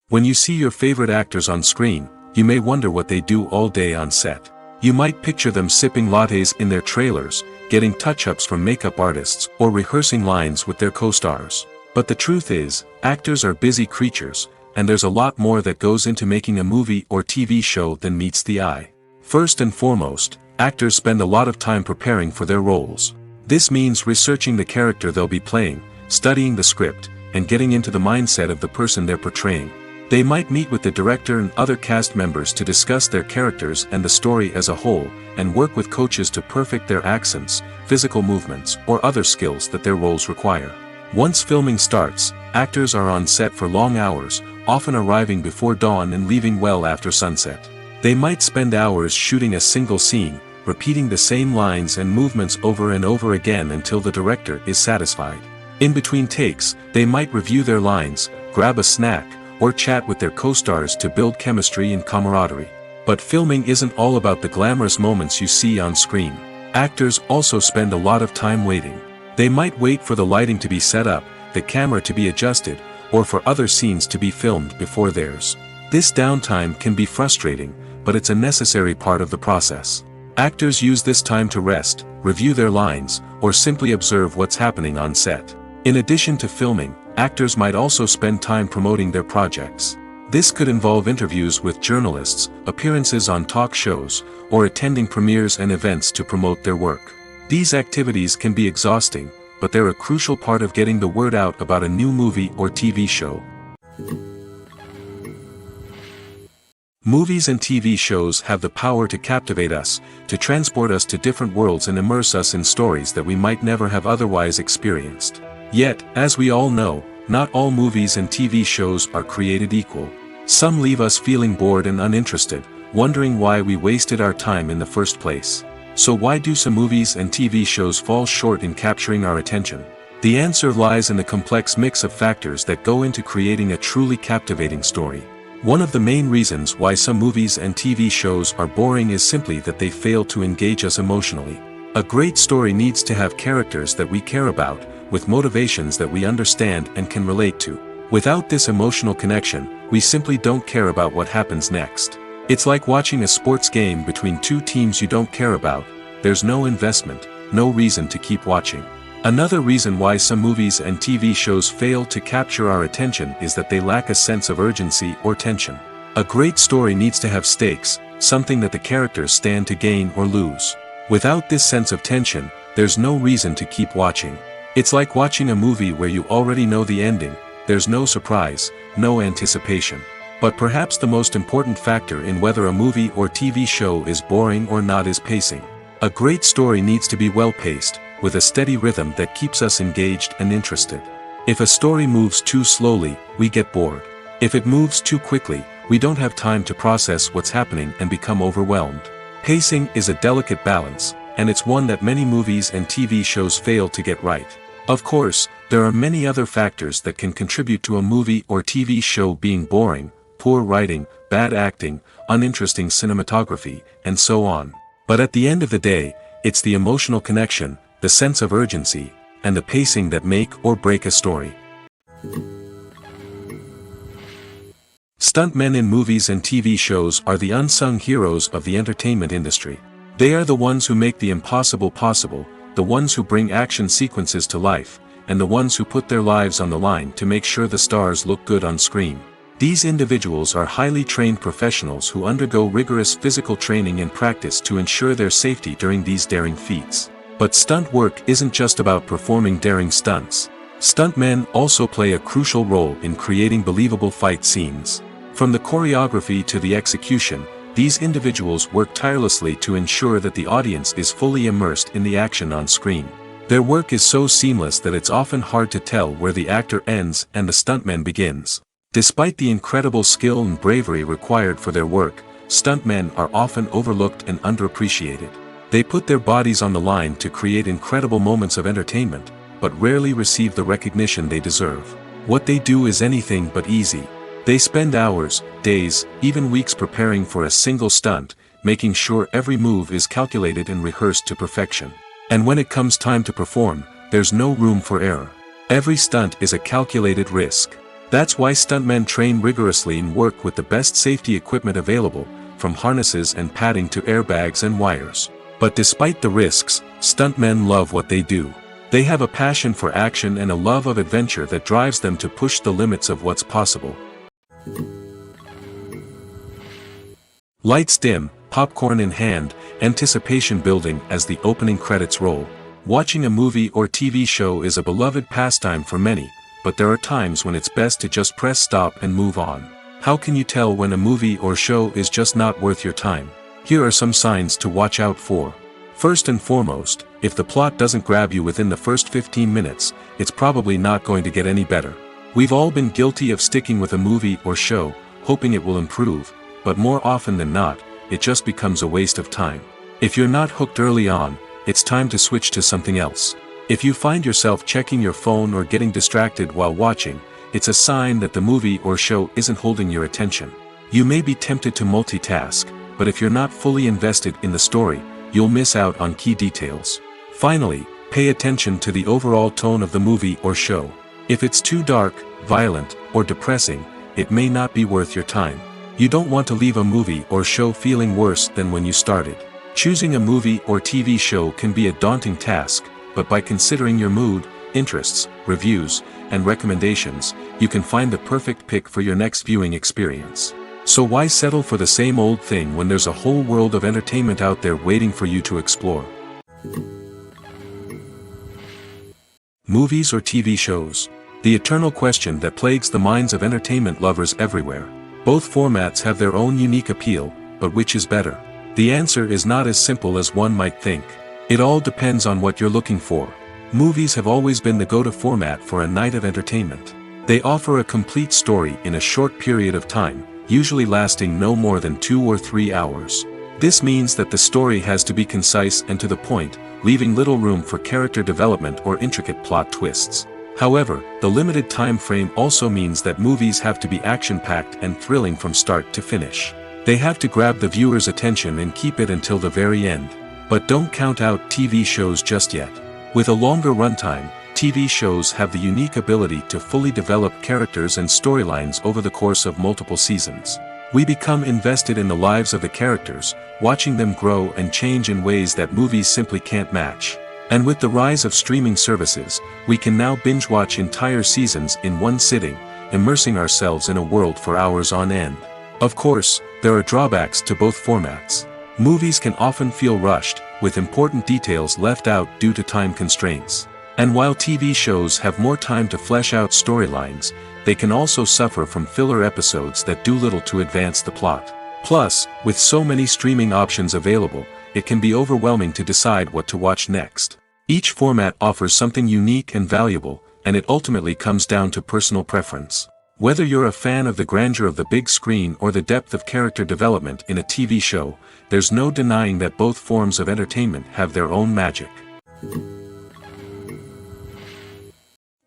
When you see your favorite actors on screen, you may wonder what they do all day on set. You might picture them sipping lattes in their trailers, getting touch-ups from makeup artists, or rehearsing lines with their co-stars. But the truth is, actors are busy creatures, and there's a lot more that goes into making a movie or TV show than meets the eye. First and foremost, actors spend a lot of time preparing for their roles. This means researching the character they'll be playing, studying the script, and getting into the mindset of the person they're portraying. They might meet with the director and other cast members to discuss their characters and the story as a whole, and work with coaches to perfect their accents, physical movements, or other skills that their roles require. Once filming starts, actors are on set for long hours, often arriving before dawn and leaving well after sunset. They might spend hours shooting a single scene, repeating the same lines and movements over and over again until the director is satisfied. In between takes, they might review their lines, grab a snack, or chat with their co-stars to build chemistry and camaraderie. But filming isn't all about the glamorous moments you see on screen. Actors also spend a lot of time waiting. They might wait for the lighting to be set up, the camera to be adjusted, or for other scenes to be filmed before theirs. This downtime can be frustrating, but it's a necessary part of the process. Actors use this time to rest, review their lines, or simply observe what's happening on set. In addition to filming, actors might also spend time promoting their projects. This could involve interviews with journalists, appearances on talk shows, or attending premieres and events to promote their work. These activities can be exhausting, but they're a crucial part of getting the word out about a new movie or TV show. Movies and TV shows have the power to captivate us, to transport us to different worlds and immerse us in stories that we might never have otherwise experienced. Yet, as we all know, not all movies and TV shows are created equal. Some leave us feeling bored and uninterested, wondering why we wasted our time in the first place. So why do some movies and TV shows fall short in capturing our attention? The answer lies in the complex mix of factors that go into creating a truly captivating story. One of the main reasons why some movies and TV shows are boring is simply that they fail to engage us emotionally. A great story needs to have characters that we care about, with motivations that we understand and can relate to. Without this emotional connection, we simply don't care about what happens next. It's like watching a sports game between two teams you don't care about. There's no investment, no reason to keep watching. Another reason why some movies and TV shows fail to capture our attention is that they lack a sense of urgency or tension. A great story needs to have stakes, something that the characters stand to gain or lose. Without this sense of tension, there's no reason to keep watching. It's like watching a movie where you already know the ending. There's no surprise, no anticipation. But perhaps the most important factor in whether a movie or TV show is boring or not is pacing. A great story needs to be well-paced, with a steady rhythm that keeps us engaged and interested. If a story moves too slowly, we get bored. If it moves too quickly, we don't have time to process what's happening and become overwhelmed. Pacing is a delicate balance, and it's one that many movies and TV shows fail to get right. Of course, there are many other factors that can contribute to a movie or TV show being boring: poor writing, bad acting, uninteresting cinematography, and so on. But at the end of the day, it's the emotional connection, the sense of urgency, and the pacing that make or break a story. Stuntmen in movies and TV shows are the unsung heroes of the entertainment industry. They are the ones who make the impossible possible, the ones who bring action sequences to life, and the ones who put their lives on the line to make sure the stars look good on screen. These individuals are highly trained professionals who undergo rigorous physical training and practice to ensure their safety during these daring feats. But stunt work isn't just about performing daring stunts. Stuntmen also play a crucial role in creating believable fight scenes. From the choreography to the execution, these individuals work tirelessly to ensure that the audience is fully immersed in the action on screen. Their work is so seamless that it's often hard to tell where the actor ends and the stuntman begins. Despite the incredible skill and bravery required for their work, stuntmen are often overlooked and underappreciated. They put their bodies on the line to create incredible moments of entertainment, but rarely receive the recognition they deserve. What they do is anything but easy. They spend hours, days, even weeks preparing for a single stunt, making sure every move is calculated and rehearsed to perfection. And when it comes time to perform, there's no room for error. Every stunt is a calculated risk. That's why stuntmen train rigorously and work with the best safety equipment available, from harnesses and padding to airbags and wires. But despite the risks, stuntmen love what they do. They have a passion for action and a love of adventure that drives them to push the limits of what's possible. Lights dim, popcorn in hand, anticipation building as the opening credits roll. Watching a movie or TV show is a beloved pastime for many, but there are times when it's best to just press stop and move on. How can you tell when a movie or show is just not worth your time? Here are some signs to watch out for. First and foremost, if the plot doesn't grab you within the first 15 minutes, it's probably not going to get any better. We've all been guilty of sticking with a movie or show, hoping it will improve, but more often than not, it just becomes a waste of time. If you're not hooked early on, it's time to switch to something else. If you find yourself checking your phone or getting distracted while watching, it's a sign that the movie or show isn't holding your attention. You may be tempted to multitask, but if you're not fully invested in the story, you'll miss out on key details. Finally, pay attention to the overall tone of the movie or show. If it's too dark, violent, or depressing, it may not be worth your time. You don't want to leave a movie or show feeling worse than when you started. Choosing a movie or TV show can be a daunting task, but by considering your mood, interests, reviews, and recommendations, you can find the perfect pick for your next viewing experience. So why settle for the same old thing when there's a whole world of entertainment out there waiting for you to explore? Movies or TV shows? The eternal question that plagues the minds of entertainment lovers everywhere. Both formats have their own unique appeal, but which is better? The answer is not as simple as one might think. It all depends on what you're looking for. Movies have always been the go-to format for a night of entertainment. They offer a complete story in a short period of time, usually lasting no more than 2 or 3 hours. This means that the story has to be concise and to the point, leaving little room for character development or intricate plot twists. However, the limited time frame also means that movies have to be action-packed and thrilling from start to finish. They have to grab the viewer's attention and keep it until the very end. But don't count out TV shows just yet. With a longer runtime, TV shows have the unique ability to fully develop characters and storylines over the course of multiple seasons. We become invested in the lives of the characters, watching them grow and change in ways that movies simply can't match. And with the rise of streaming services, we can now binge-watch entire seasons in one sitting, immersing ourselves in a world for hours on end. Of course, there are drawbacks to both formats. Movies can often feel rushed, with important details left out due to time constraints. And while TV shows have more time to flesh out storylines, they can also suffer from filler episodes that do little to advance the plot. Plus, with so many streaming options available, it can be overwhelming to decide what to watch next. Each format offers something unique and valuable, and it ultimately comes down to personal preference. Whether you're a fan of the grandeur of the big screen or the depth of character development in a TV show, there's no denying that both forms of entertainment have their own magic.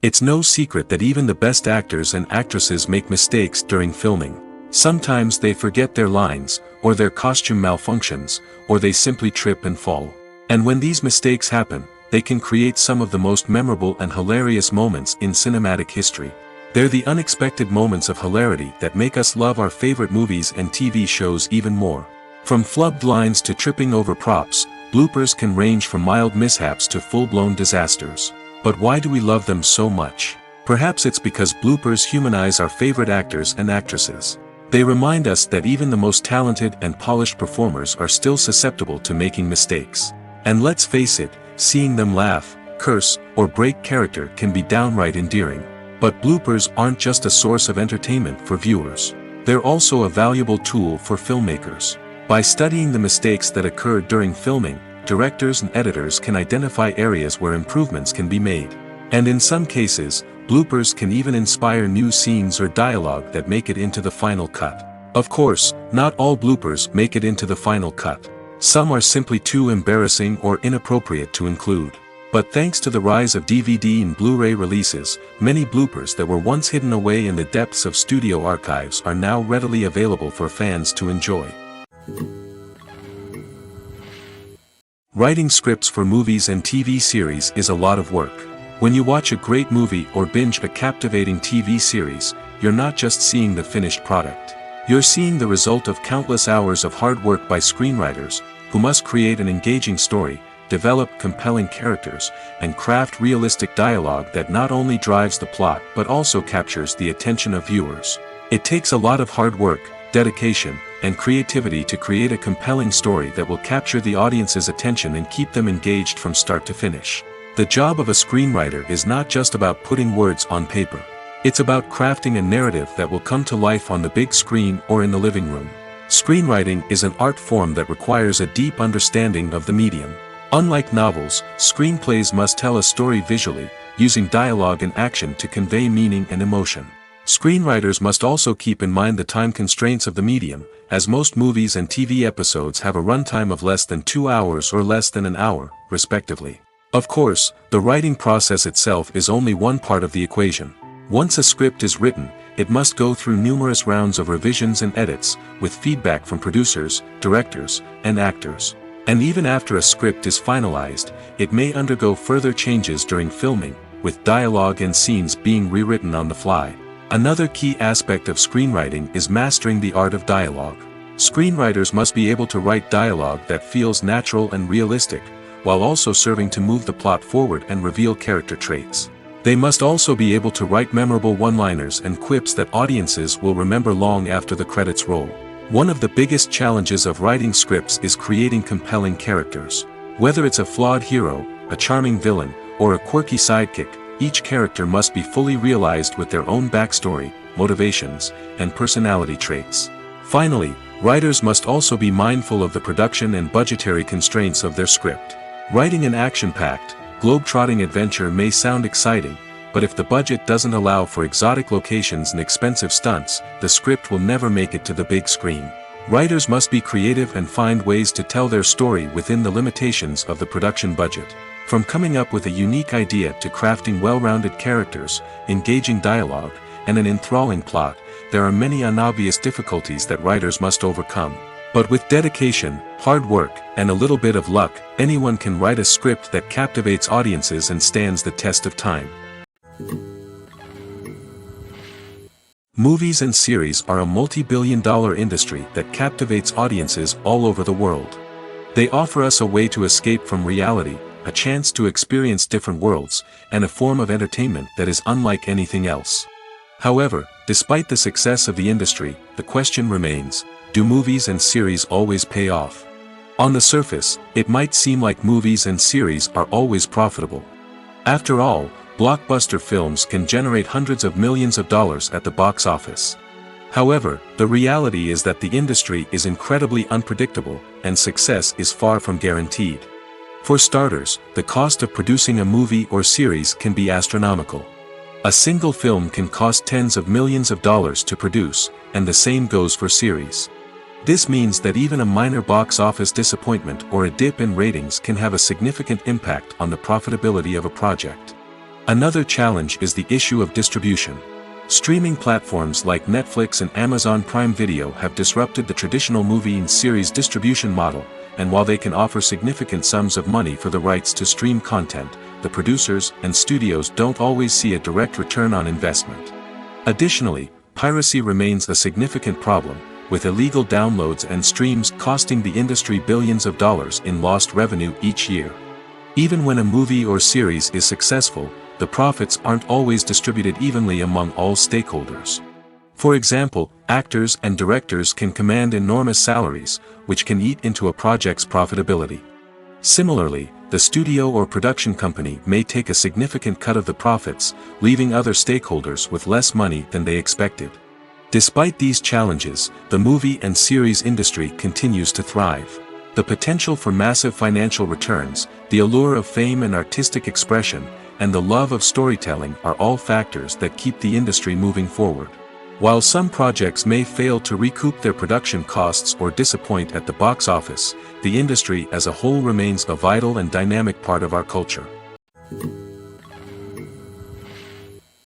It's no secret that even the best actors and actresses make mistakes during filming. Sometimes they forget their lines, or their costume malfunctions, or they simply trip and fall. And when these mistakes happen, they can create some of the most memorable and hilarious moments in cinematic history. They're the unexpected moments of hilarity that make us love our favorite movies and TV shows even more. From flubbed lines to tripping over props, bloopers can range from mild mishaps to full-blown disasters. But why do we love them so much? Perhaps it's because bloopers humanize our favorite actors and actresses. They remind us that even the most talented and polished performers are still susceptible to making mistakes. And let's face it, seeing them laugh, curse, or break character can be downright endearing. But bloopers aren't just a source of entertainment for viewers. They're also a valuable tool for filmmakers. By studying the mistakes that occurred during filming, directors and editors can identify areas where improvements can be made. And in some cases, bloopers can even inspire new scenes or dialogue that make it into the final cut. Of course, not all bloopers make it into the final cut. Some are simply too embarrassing or inappropriate to include. But thanks to the rise of DVD and Blu-ray releases, many bloopers that were once hidden away in the depths of studio archives are now readily available for fans to enjoy. Writing scripts for movies and TV series is a lot of work. When you watch a great movie or binge a captivating TV series, you're not just seeing the finished product. You're seeing the result of countless hours of hard work by screenwriters, who must create an engaging story, develop compelling characters, and craft realistic dialogue that not only drives the plot but also captures the attention of viewers. It takes a lot of hard work, dedication, and creativity to create a compelling story that will capture the audience's attention and keep them engaged from start to finish. The job of a screenwriter is not just about putting words on paper. It's about crafting a narrative that will come to life on the big screen or in the living room. Screenwriting is an art form that requires a deep understanding of the medium. Unlike novels, screenplays must tell a story visually, using dialogue and action to convey meaning and emotion. Screenwriters must also keep in mind the time constraints of the medium, as most movies and TV episodes have a runtime of less than 2 hours or less than an hour, respectively. Of course, the writing process itself is only one part of the equation. Once a script is written, it must go through numerous rounds of revisions and edits, with feedback from producers, directors, and actors. And even after a script is finalized, it may undergo further changes during filming, with dialogue and scenes being rewritten on the fly. Another key aspect of screenwriting is mastering the art of dialogue. Screenwriters must be able to write dialogue that feels natural and realistic, while also serving to move the plot forward and reveal character traits. They must also be able to write memorable one-liners and quips that audiences will remember long after the credits roll. One of the biggest challenges of writing scripts is creating compelling characters. Whether it's a flawed hero, a charming villain, or a quirky sidekick, each character must be fully realized with their own backstory, motivations, and personality traits. Finally, writers must also be mindful of the production and budgetary constraints of their script. Writing an action-packed, globe-trotting adventure may sound exciting, but if the budget doesn't allow for exotic locations and expensive stunts, the script will never make it to the big screen. Writers must be creative and find ways to tell their story within the limitations of the production budget. From coming up with a unique idea to crafting well-rounded characters, engaging dialogue, and an enthralling plot, there are many unobvious difficulties that writers must overcome. But with dedication, hard work, and a little bit of luck, anyone can write a script that captivates audiences and stands the test of time. Movies and series are a multi-billion-dollar industry that captivates audiences all over the world. They offer us a way to escape from reality, a chance to experience different worlds, and a form of entertainment that is unlike anything else. However, despite the success of the industry, the question remains, do movies and series always pay off? On the surface, it might seem like movies and series are always profitable. After all, blockbuster films can generate hundreds of millions of dollars at the box office. However, the reality is that the industry is incredibly unpredictable, and success is far from guaranteed. For starters, the cost of producing a movie or series can be astronomical. A single film can cost tens of millions of dollars to produce, and the same goes for series. This means that even a minor box office disappointment or a dip in ratings can have a significant impact on the profitability of a project. Another challenge is the issue of distribution. Streaming platforms like Netflix and Amazon Prime Video have disrupted the traditional movie and series distribution model, and while they can offer significant sums of money for the rights to stream content, the producers and studios don't always see a direct return on investment. Additionally, piracy remains a significant problem, with illegal downloads and streams costing the industry billions of dollars in lost revenue each year. Even when a movie or series is successful, the profits aren't always distributed evenly among all stakeholders. For example, actors and directors can command enormous salaries, which can eat into a project's profitability. Similarly, the studio or production company may take a significant cut of the profits, leaving other stakeholders with less money than they expected. Despite these challenges, the movie and series industry continues to thrive. The potential for massive financial returns, the allure of fame and artistic expression, and the love of storytelling are all factors that keep the industry moving forward. While some projects may fail to recoup their production costs or disappoint at the box office, the industry as a whole remains a vital and dynamic part of our culture.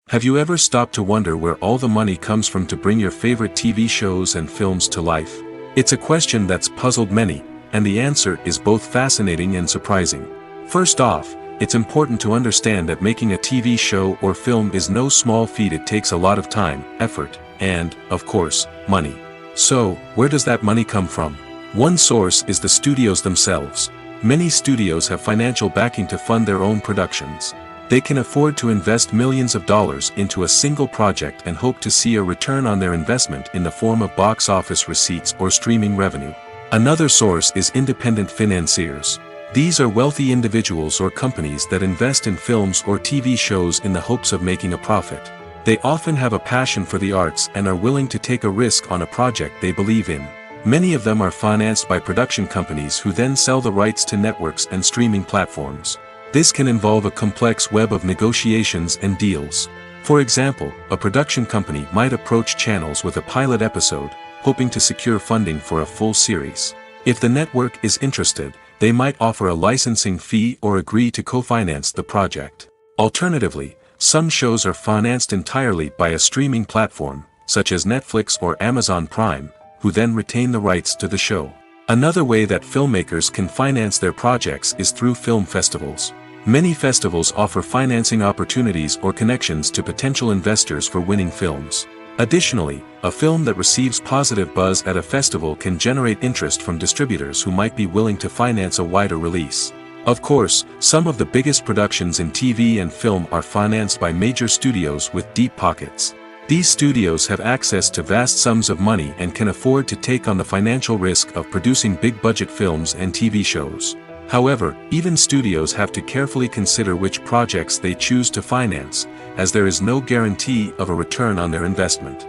Have you ever stopped to wonder where all the money comes from to bring your favorite TV shows and films to life? It's a question that's puzzled many, and the answer is both fascinating and surprising. First off, it's important to understand that making a TV show or film is no small feat. It takes a lot of time, effort, and, of course, money. So, where does that money come from? One source is the studios themselves. Many studios have financial backing to fund their own productions. They can afford to invest millions of dollars into a single project and hope to see a return on their investment in the form of box office receipts or streaming revenue. Another source is independent financiers. These are wealthy individuals or companies that invest in films or TV shows in the hopes of making a profit. They often have a passion for the arts and are willing to take a risk on a project they believe in. Many of them are financed by production companies who then sell the rights to networks and streaming platforms. This can involve a complex web of negotiations and deals. For example, a production company might approach channels with a pilot episode, hoping to secure funding for a full series. If the network is interested, they might offer a licensing fee or agree to co-finance the project. Alternatively, some shows are financed entirely by a streaming platform, such as Netflix or Amazon Prime, who then retain the rights to the show. Another way that filmmakers can finance their projects is through film festivals. Many festivals offer financing opportunities or connections to potential investors for winning films. Additionally, a film that receives positive buzz at a festival can generate interest from distributors who might be willing to finance a wider release. Of course, some of the biggest productions in TV and film are financed by major studios with deep pockets. These studios have access to vast sums of money and can afford to take on the financial risk of producing big-budget films and TV shows. However, even studios have to carefully consider which projects they choose to finance, as there is no guarantee of a return on their investment.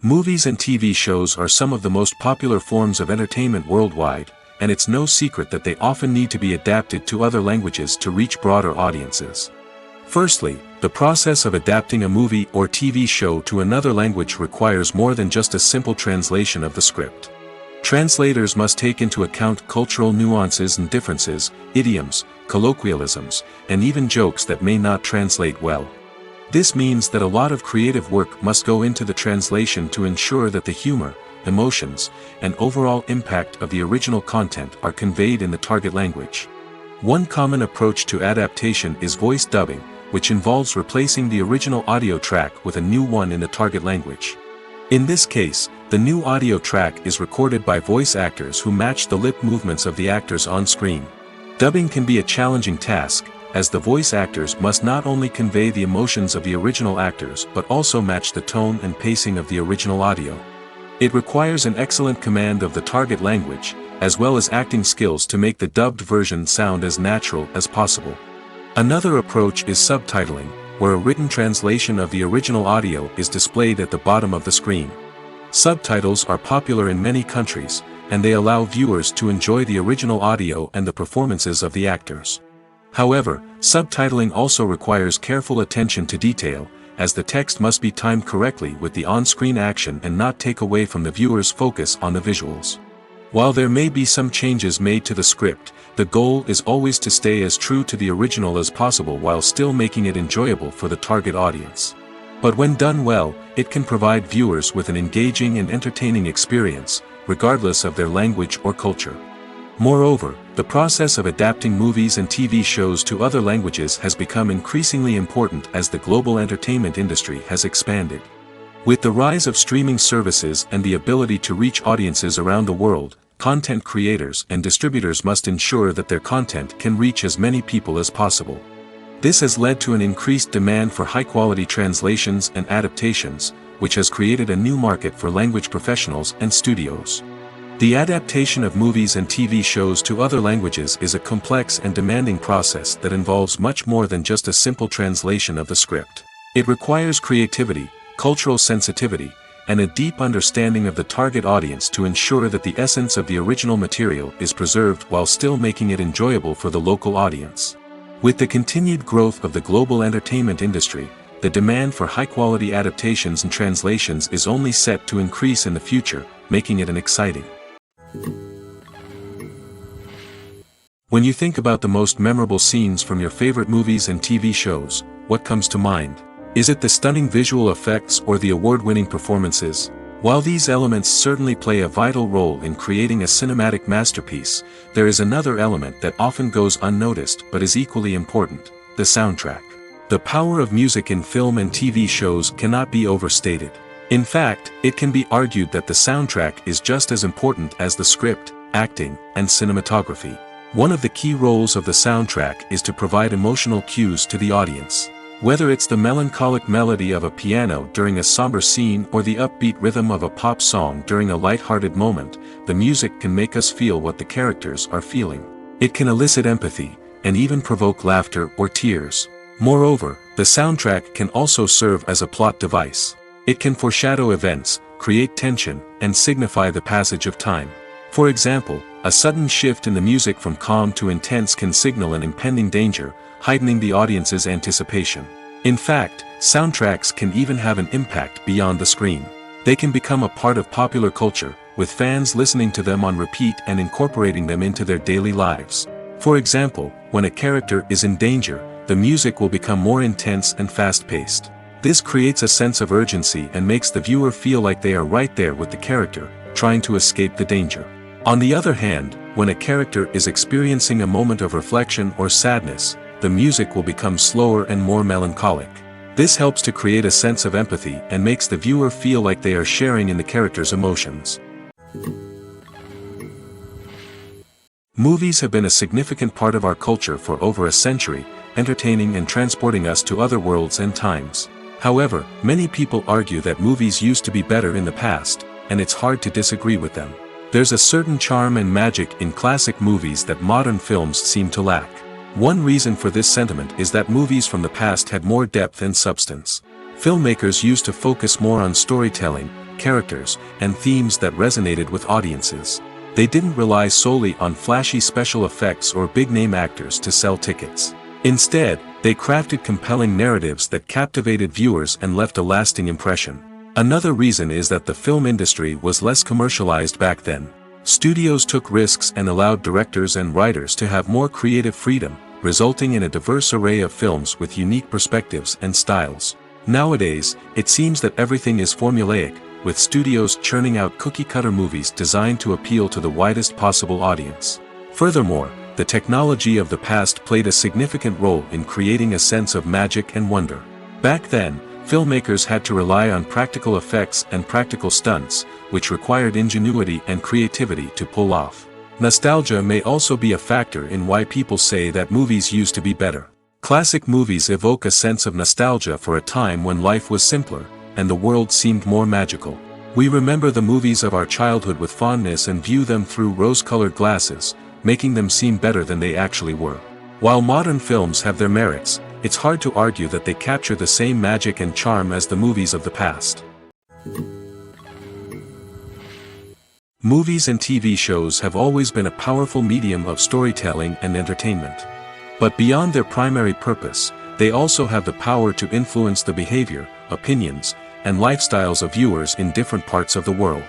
Movies and TV shows are some of the most popular forms of entertainment worldwide, and it's no secret that they often need to be adapted to other languages to reach broader audiences. Firstly, the process of adapting a movie or TV show to another language requires more than just a simple translation of the script. Translators must take into account cultural nuances and differences, idioms, colloquialisms, and even jokes that may not translate well. This means that a lot of creative work must go into the translation to ensure that the humor, emotions, and overall impact of the original content are conveyed in the target language. One common approach to adaptation is voice dubbing, which involves replacing the original audio track with a new one in the target language. In this case, the new audio track is recorded by voice actors who match the lip movements of the actors on screen. Dubbing can be a challenging task, as the voice actors must not only convey the emotions of the original actors but also match the tone and pacing of the original audio. It requires an excellent command of the target language, as well as acting skills to make the dubbed version sound as natural as possible. Another approach is subtitling, where a written translation of the original audio is displayed at the bottom of the screen. Subtitles are popular in many countries, and they allow viewers to enjoy the original audio and the performances of the actors. However, subtitling also requires careful attention to detail, as the text must be timed correctly with the on-screen action and not take away from the viewer's focus on the visuals. While there may be some changes made to the script, the goal is always to stay as true to the original as possible while still making it enjoyable for the target audience. But when done well, it can provide viewers with an engaging and entertaining experience, regardless of their language or culture. Moreover, the process of adapting movies and TV shows to other languages has become increasingly important as the global entertainment industry has expanded. With the rise of streaming services and the ability to reach audiences around the world, content creators and distributors must ensure that their content can reach as many people as possible. This has led to an increased demand for high-quality translations and adaptations, which has created a new market for language professionals and studios. The adaptation of movies and TV shows to other languages is a complex and demanding process that involves much more than just a simple translation of the script. It requires creativity, cultural sensitivity, and a deep understanding of the target audience to ensure that the essence of the original material is preserved while still making it enjoyable for the local audience. With the continued growth of the global entertainment industry, the demand for high-quality adaptations and translations is only set to increase in the future, making it exciting. When you think about the most memorable scenes from your favorite movies and TV shows, what comes to mind? Is it the stunning visual effects or the award-winning performances? While these elements certainly play a vital role in creating a cinematic masterpiece, there is another element that often goes unnoticed but is equally important: the soundtrack. The power of music in film and TV shows cannot be overstated. In fact, it can be argued that the soundtrack is just as important as the script, acting, and cinematography. One of the key roles of the soundtrack is to provide emotional cues to the audience. Whether it's the melancholic melody of a piano during a somber scene or the upbeat rhythm of a pop song during a light-hearted moment, the music can make us feel what the characters are feeling. It can elicit empathy, and even provoke laughter or tears. Moreover, the soundtrack can also serve as a plot device. It can foreshadow events, create tension, and signify the passage of time. For example, a sudden shift in the music from calm to intense can signal an impending danger, heightening the audience's anticipation. In fact, soundtracks can even have an impact beyond the screen. They can become a part of popular culture, with fans listening to them on repeat and incorporating them into their daily lives. For example, when a character is in danger, the music will become more intense and fast-paced. This creates a sense of urgency and makes the viewer feel like they are right there with the character, trying to escape the danger. On the other hand, when a character is experiencing a moment of reflection or sadness, the music will become slower and more melancholic. This helps to create a sense of empathy and makes the viewer feel like they are sharing in the character's emotions. Movies have been a significant part of our culture for over a century, entertaining and transporting us to other worlds and times. However, many people argue that movies used to be better in the past, and it's hard to disagree with them. There's a certain charm and magic in classic movies that modern films seem to lack. One reason for this sentiment is that movies from the past had more depth and substance. Filmmakers used to focus more on storytelling, characters, and themes that resonated with audiences. They didn't rely solely on flashy special effects or big-name actors to sell tickets. Instead, they crafted compelling narratives that captivated viewers and left a lasting impression. Another reason is that the film industry was less commercialized back then. Studios took risks and allowed directors and writers to have more creative freedom, resulting in a diverse array of films with unique perspectives and styles. Nowadays, it seems that everything is formulaic, with studios churning out cookie-cutter movies designed to appeal to the widest possible audience. Furthermore, the technology of the past played a significant role in creating a sense of magic and wonder. Back then, filmmakers had to rely on practical effects and practical stunts, which required ingenuity and creativity to pull off. Nostalgia may also be a factor in why people say that movies used to be better. Classic movies evoke a sense of nostalgia for a time when life was simpler, and the world seemed more magical. We remember the movies of our childhood with fondness and view them through rose-colored glasses, making them seem better than they actually were. While modern films have their merits, it's hard to argue that they capture the same magic and charm as the movies of the past. Movies and TV shows have always been a powerful medium of storytelling and entertainment. But beyond their primary purpose, they also have the power to influence the behavior, opinions, and lifestyles of viewers in different parts of the world.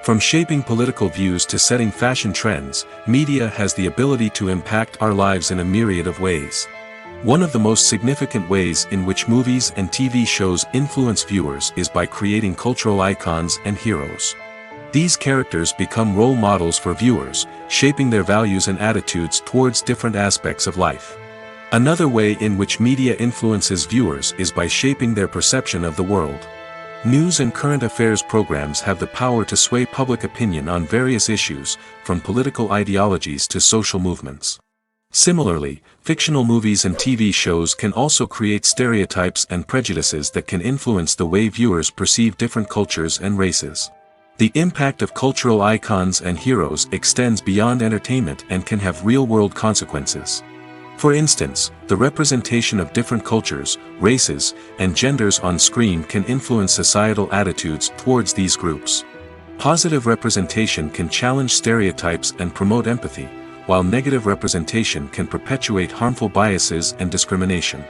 From shaping political views to setting fashion trends, media has the ability to impact our lives in a myriad of ways. One of the most significant ways in which movies and TV shows influence viewers is by creating cultural icons and heroes. These characters become role models for viewers, shaping their values and attitudes towards different aspects of life. Another way in which media influences viewers is by shaping their perception of the world. News and current affairs programs have the power to sway public opinion on various issues, from political ideologies to social movements. Similarly, fictional movies and TV shows can also create stereotypes and prejudices that can influence the way viewers perceive different cultures and races. The impact of cultural icons and heroes extends beyond entertainment and can have real-world consequences. For instance, the representation of different cultures, races, and genders on screen can influence societal attitudes towards these groups. Positive representation can challenge stereotypes and promote empathy, while negative representation can perpetuate harmful biases and discrimination.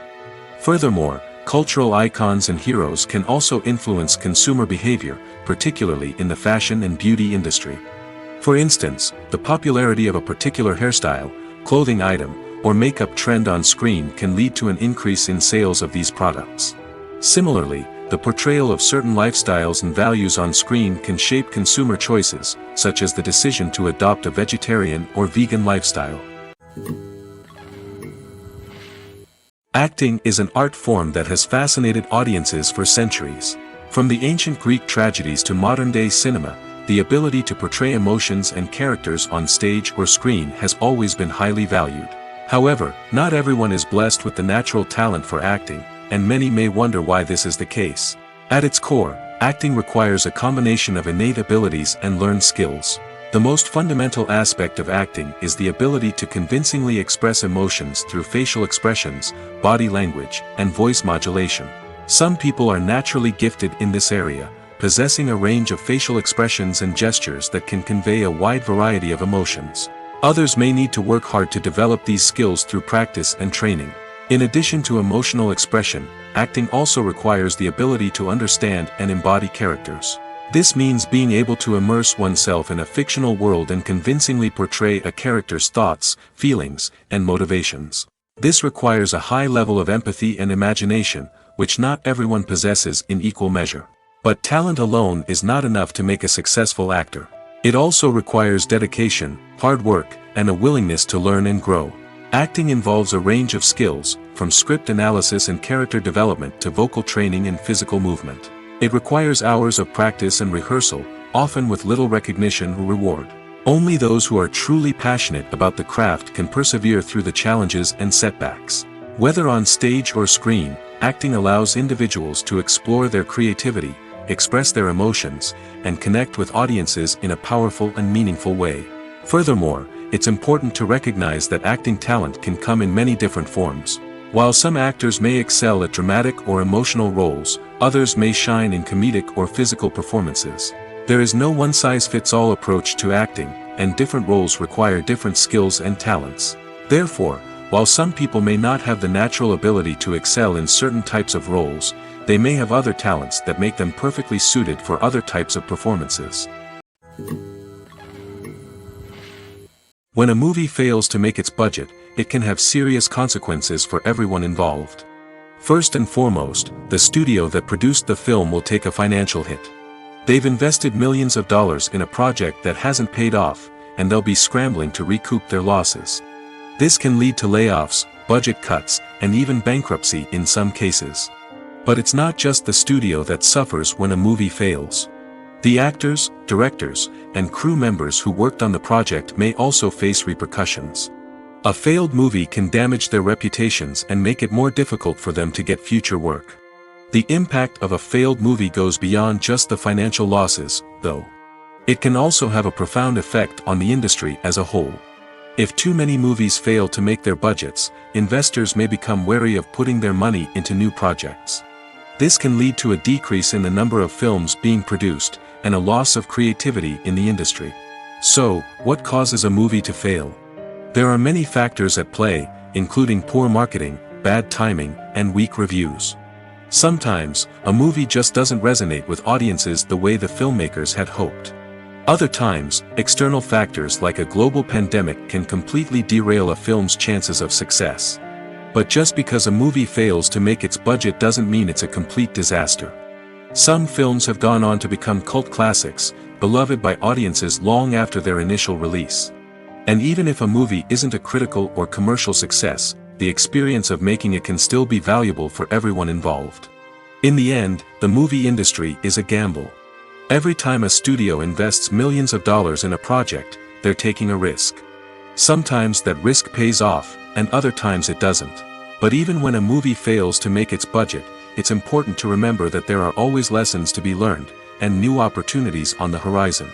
Furthermore, cultural icons and heroes can also influence consumer behavior, particularly in the fashion and beauty industry. For instance, the popularity of a particular hairstyle, clothing item, or makeup trend on screen can lead to an increase in sales of these products. Similarly, the portrayal of certain lifestyles and values on screen can shape consumer choices, such as the decision to adopt a vegetarian or vegan lifestyle. Acting is an art form that has fascinated audiences for centuries. From the ancient Greek tragedies to modern-day cinema, the ability to portray emotions and characters on stage or screen has always been highly valued. However, not everyone is blessed with the natural talent for acting, and many may wonder why this is the case. At its core, acting requires a combination of innate abilities and learned skills. The most fundamental aspect of acting is the ability to convincingly express emotions through facial expressions, body language, and voice modulation. Some people are naturally gifted in this area, possessing a range of facial expressions and gestures that can convey a wide variety of emotions. Others may need to work hard to develop these skills through practice and training. In addition to emotional expression, acting also requires the ability to understand and embody characters. This means being able to immerse oneself in a fictional world and convincingly portray a character's thoughts, feelings, and motivations. This requires a high level of empathy and imagination, which not everyone possesses in equal measure. But talent alone is not enough to make a successful actor. It also requires dedication, hard work, and a willingness to learn and grow. Acting involves a range of skills, from script analysis and character development to vocal training and physical movement. It requires hours of practice and rehearsal, often with little recognition or reward. Only those who are truly passionate about the craft can persevere through the challenges and setbacks. Whether on stage or screen, acting allows individuals to explore their creativity, express their emotions, and connect with audiences in a powerful and meaningful way. Furthermore, it's important to recognize that acting talent can come in many different forms. While some actors may excel at dramatic or emotional roles, others may shine in comedic or physical performances. There is no one-size-fits-all approach to acting, and different roles require different skills and talents. Therefore, while some people may not have the natural ability to excel in certain types of roles, they may have other talents that make them perfectly suited for other types of performances. When a movie fails to make its budget, it can have serious consequences for everyone involved. First and foremost, the studio that produced the film will take a financial hit. They've invested millions of dollars in a project that hasn't paid off, and they'll be scrambling to recoup their losses. This can lead to layoffs, budget cuts, and even bankruptcy in some cases. But it's not just the studio that suffers when a movie fails. The actors, directors, and crew members who worked on the project may also face repercussions. A failed movie can damage their reputations and make it more difficult for them to get future work. The impact of a failed movie goes beyond just the financial losses, though. It can also have a profound effect on the industry as a whole. If too many movies fail to make their budgets, investors may become wary of putting their money into new projects. This can lead to a decrease in the number of films being produced, and a loss of creativity in the industry. So, what causes a movie to fail? There are many factors at play, including poor marketing, bad timing, and weak reviews. Sometimes, a movie just doesn't resonate with audiences the way the filmmakers had hoped. Other times, external factors like a global pandemic can completely derail a film's chances of success. But just because a movie fails to make its budget doesn't mean it's a complete disaster. Some films have gone on to become cult classics, beloved by audiences long after their initial release. And even if a movie isn't a critical or commercial success, the experience of making it can still be valuable for everyone involved. In the end, the movie industry is a gamble. Every time a studio invests millions of dollars in a project, they're taking a risk. Sometimes that risk pays off, and other times it doesn't. But even when a movie fails to make its budget, it's important to remember that there are always lessons to be learned, and new opportunities on the horizon.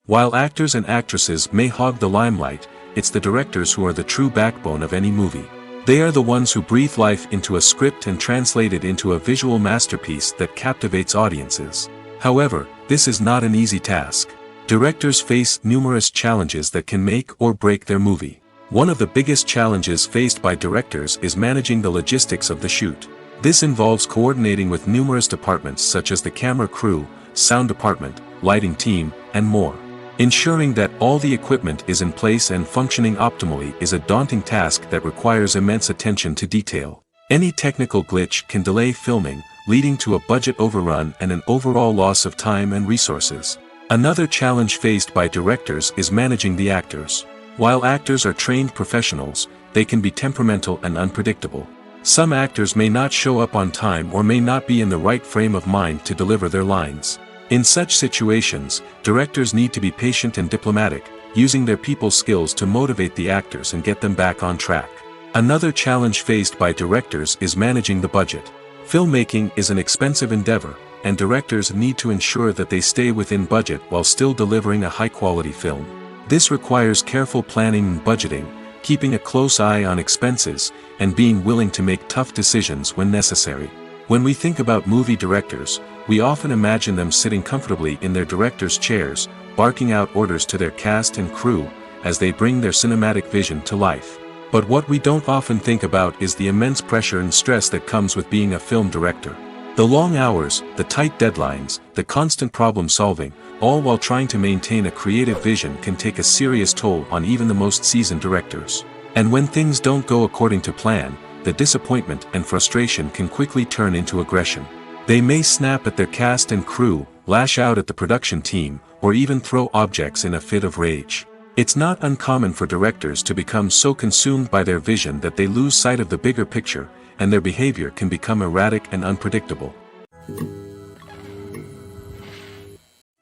While actors and actresses may hog the limelight, it's the directors who are the true backbone of any movie. They are the ones who breathe life into a script and translate it into a visual masterpiece that captivates audiences. However, this is not an easy task. Directors face numerous challenges that can make or break their movie. One of the biggest challenges faced by directors is managing the logistics of the shoot. This involves coordinating with numerous departments such as the camera crew, sound department, lighting team, and more. Ensuring that all the equipment is in place and functioning optimally is a daunting task that requires immense attention to detail. Any technical glitch can delay filming, leading to a budget overrun and an overall loss of time and resources. Another challenge faced by directors is managing the actors. While actors are trained professionals, they can be temperamental and unpredictable. Some actors may not show up on time or may not be in the right frame of mind to deliver their lines. In such situations, directors need to be patient and diplomatic, using their people skills to motivate the actors and get them back on track. Another challenge faced by directors is managing the budget. Filmmaking is an expensive endeavor, and directors need to ensure that they stay within budget while still delivering a high-quality film. This requires careful planning and budgeting, keeping a close eye on expenses, and being willing to make tough decisions when necessary. When we think about movie directors, we often imagine them sitting comfortably in their director's chairs, barking out orders to their cast and crew, as they bring their cinematic vision to life. But what we don't often think about is the immense pressure and stress that comes with being a film director. The long hours, the tight deadlines, the constant problem solving, all while trying to maintain a creative vision can take a serious toll on even the most seasoned directors. And when things don't go according to plan, the disappointment and frustration can quickly turn into aggression. They may snap at their cast and crew, lash out at the production team, or even throw objects in a fit of rage. It's not uncommon for directors to become so consumed by their vision that they lose sight of the bigger picture, and their behavior can become erratic and unpredictable.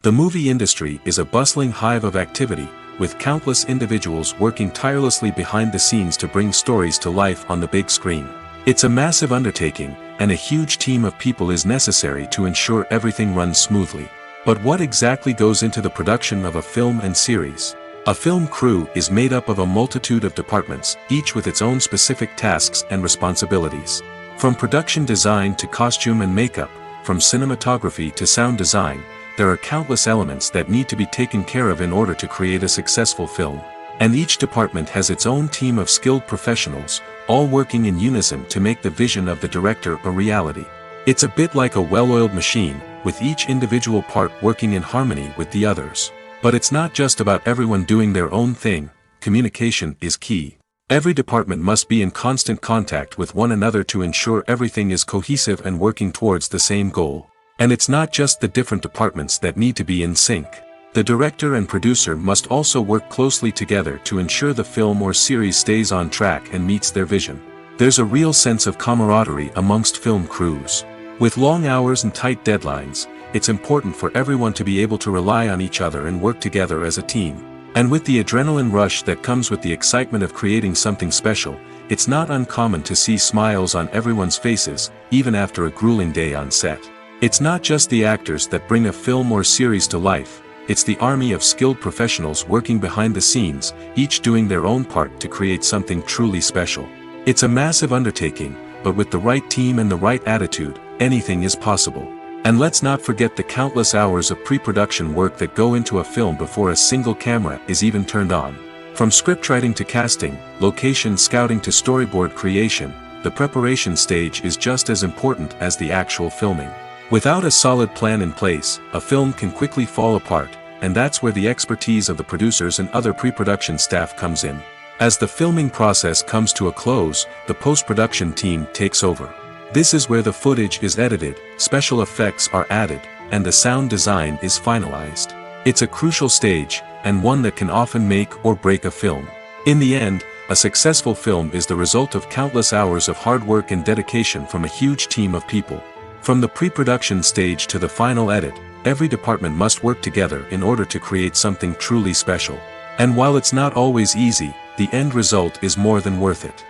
The movie industry is a bustling hive of activity, with countless individuals working tirelessly behind the scenes to bring stories to life on the big screen. It's a massive undertaking, and a huge team of people is necessary to ensure everything runs smoothly. But what exactly goes into the production of a film and series? A film crew is made up of a multitude of departments, each with its own specific tasks and responsibilities. From production design to costume and makeup, from cinematography to sound design, there are countless elements that need to be taken care of in order to create a successful film. And each department has its own team of skilled professionals, all working in unison to make the vision of the director a reality. It's a bit like a well-oiled machine, with each individual part working in harmony with the others. But it's not just about everyone doing their own thing. Communication is key. Every department must be in constant contact with one another to ensure everything is cohesive and working towards the same goal. And it's not just the different departments that need to be in sync. The director and producer must also work closely together to ensure the film or series stays on track and meets their vision. There's a real sense of camaraderie amongst film crews. With long hours and tight deadlines, it's important for everyone to be able to rely on each other and work together as a team. And with the adrenaline rush that comes with the excitement of creating something special, it's not uncommon to see smiles on everyone's faces, even after a grueling day on set. It's not just the actors that bring a film or series to life, it's the army of skilled professionals working behind the scenes, each doing their own part to create something truly special. It's a massive undertaking, but with the right team and the right attitude, anything is possible. And let's not forget the countless hours of pre-production work that go into a film before a single camera is even turned on. From scriptwriting to casting, location scouting to storyboard creation, the preparation stage is just as important as the actual filming. Without a solid plan in place, a film can quickly fall apart, and that's where the expertise of the producers and other pre-production staff comes in. As the filming process comes to a close, the post-production team takes over. This is where the footage is edited, special effects are added, and the sound design is finalized. It's a crucial stage, and one that can often make or break a film. In the end, a successful film is the result of countless hours of hard work and dedication from a huge team of people. From the pre-production stage to the final edit, every department must work together in order to create something truly special. And while it's not always easy, the end result is more than worth it.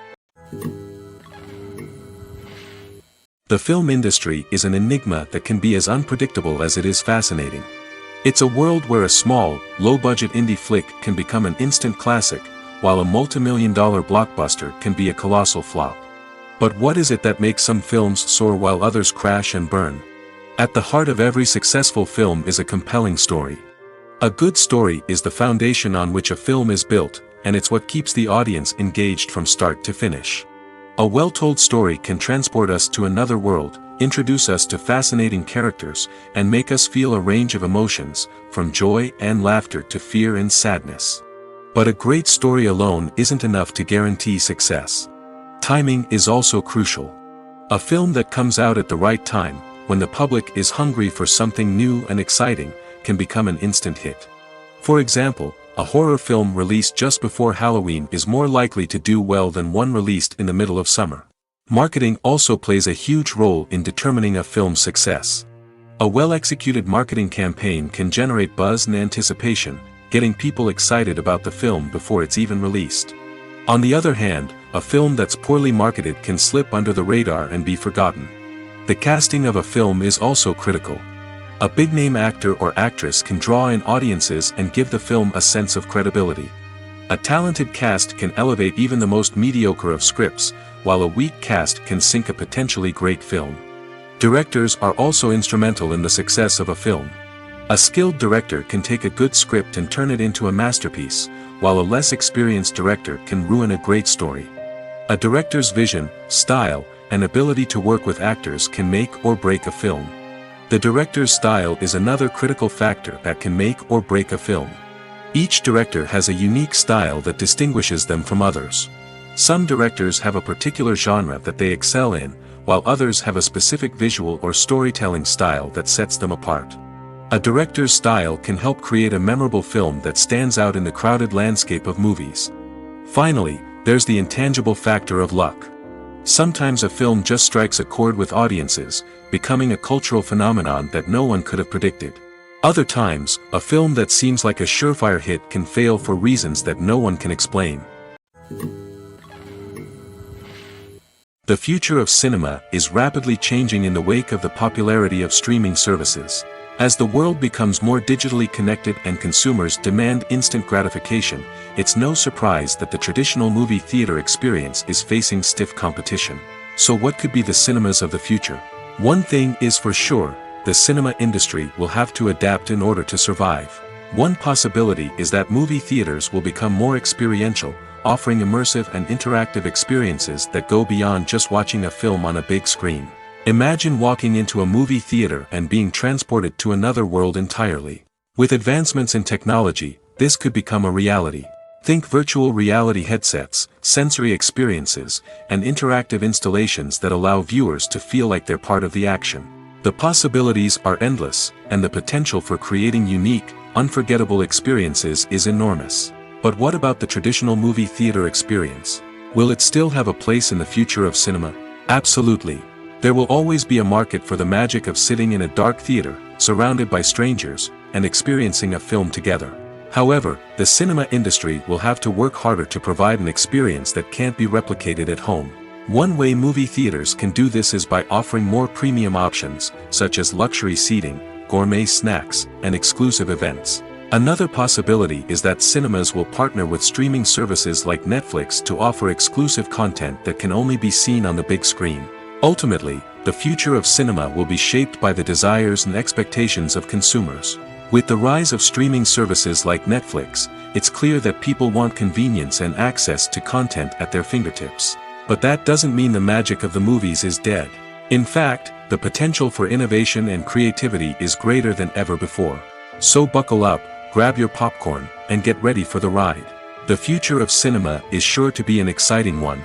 The film industry is an enigma that can be as unpredictable as it is fascinating. It's a world where a small, low-budget indie flick can become an instant classic, while a multi-million-dollar blockbuster can be a colossal flop. But what is it that makes some films soar while others crash and burn? At the heart of every successful film is a compelling story. A good story is the foundation on which a film is built, and it's what keeps the audience engaged from start to finish. A well-told story can transport us to another world, introduce us to fascinating characters, and make us feel a range of emotions, from joy and laughter to fear and sadness. But a great story alone isn't enough to guarantee success. Timing is also crucial. A film that comes out at the right time, when the public is hungry for something new and exciting, can become an instant hit. For example, a horror film released just before Halloween is more likely to do well than one released in the middle of summer. Marketing also plays a huge role in determining a film's success. A well-executed marketing campaign can generate buzz and anticipation, getting people excited about the film before it's even released. On the other hand, a film that's poorly marketed can slip under the radar and be forgotten. The casting of a film is also critical. A big-name actor or actress can draw in audiences and give the film a sense of credibility. A talented cast can elevate even the most mediocre of scripts, while a weak cast can sink a potentially great film. Directors are also instrumental in the success of a film. A skilled director can take a good script and turn it into a masterpiece, while a less experienced director can ruin a great story. A director's vision, style, and ability to work with actors can make or break a film. The director's style is another critical factor that can make or break a film. Each director has a unique style that distinguishes them from others. Some directors have a particular genre that they excel in, while others have a specific visual or storytelling style that sets them apart. A director's style can help create a memorable film that stands out in the crowded landscape of movies. Finally, there's the intangible factor of luck. Sometimes a film just strikes a chord with audiences, becoming a cultural phenomenon that no one could have predicted. Other times, a film that seems like a surefire hit can fail for reasons that no one can explain. The future of cinema is rapidly changing in the wake of the popularity of streaming services. As the world becomes more digitally connected and consumers demand instant gratification, it's no surprise that the traditional movie theater experience is facing stiff competition. So what could be the cinemas of the future? One thing is for sure, the cinema industry will have to adapt in order to survive. One possibility is that movie theaters will become more experiential, offering immersive and interactive experiences that go beyond just watching a film on a big screen. Imagine walking into a movie theater and being transported to another world entirely. With advancements in technology, this could become a reality. Think virtual reality headsets, sensory experiences, and interactive installations that allow viewers to feel like they're part of the action. The possibilities are endless, and the potential for creating unique, unforgettable experiences is enormous. But what about the traditional movie theater experience? Will it still have a place in the future of cinema? Absolutely. There will always be a market for the magic of sitting in a dark theater, surrounded by strangers, and experiencing a film together. However, the cinema industry will have to work harder to provide an experience that can't be replicated at home. One way movie theaters can do this is by offering more premium options, such as luxury seating, gourmet snacks, and exclusive events. Another possibility is that cinemas will partner with streaming services like Netflix to offer exclusive content that can only be seen on the big screen. Ultimately, the future of cinema will be shaped by the desires and expectations of consumers. With the rise of streaming services like Netflix, it's clear that people want convenience and access to content at their fingertips. But that doesn't mean the magic of the movies is dead. In fact, the potential for innovation and creativity is greater than ever before. So buckle up, grab your popcorn, and get ready for the ride. The future of cinema is sure to be an exciting one.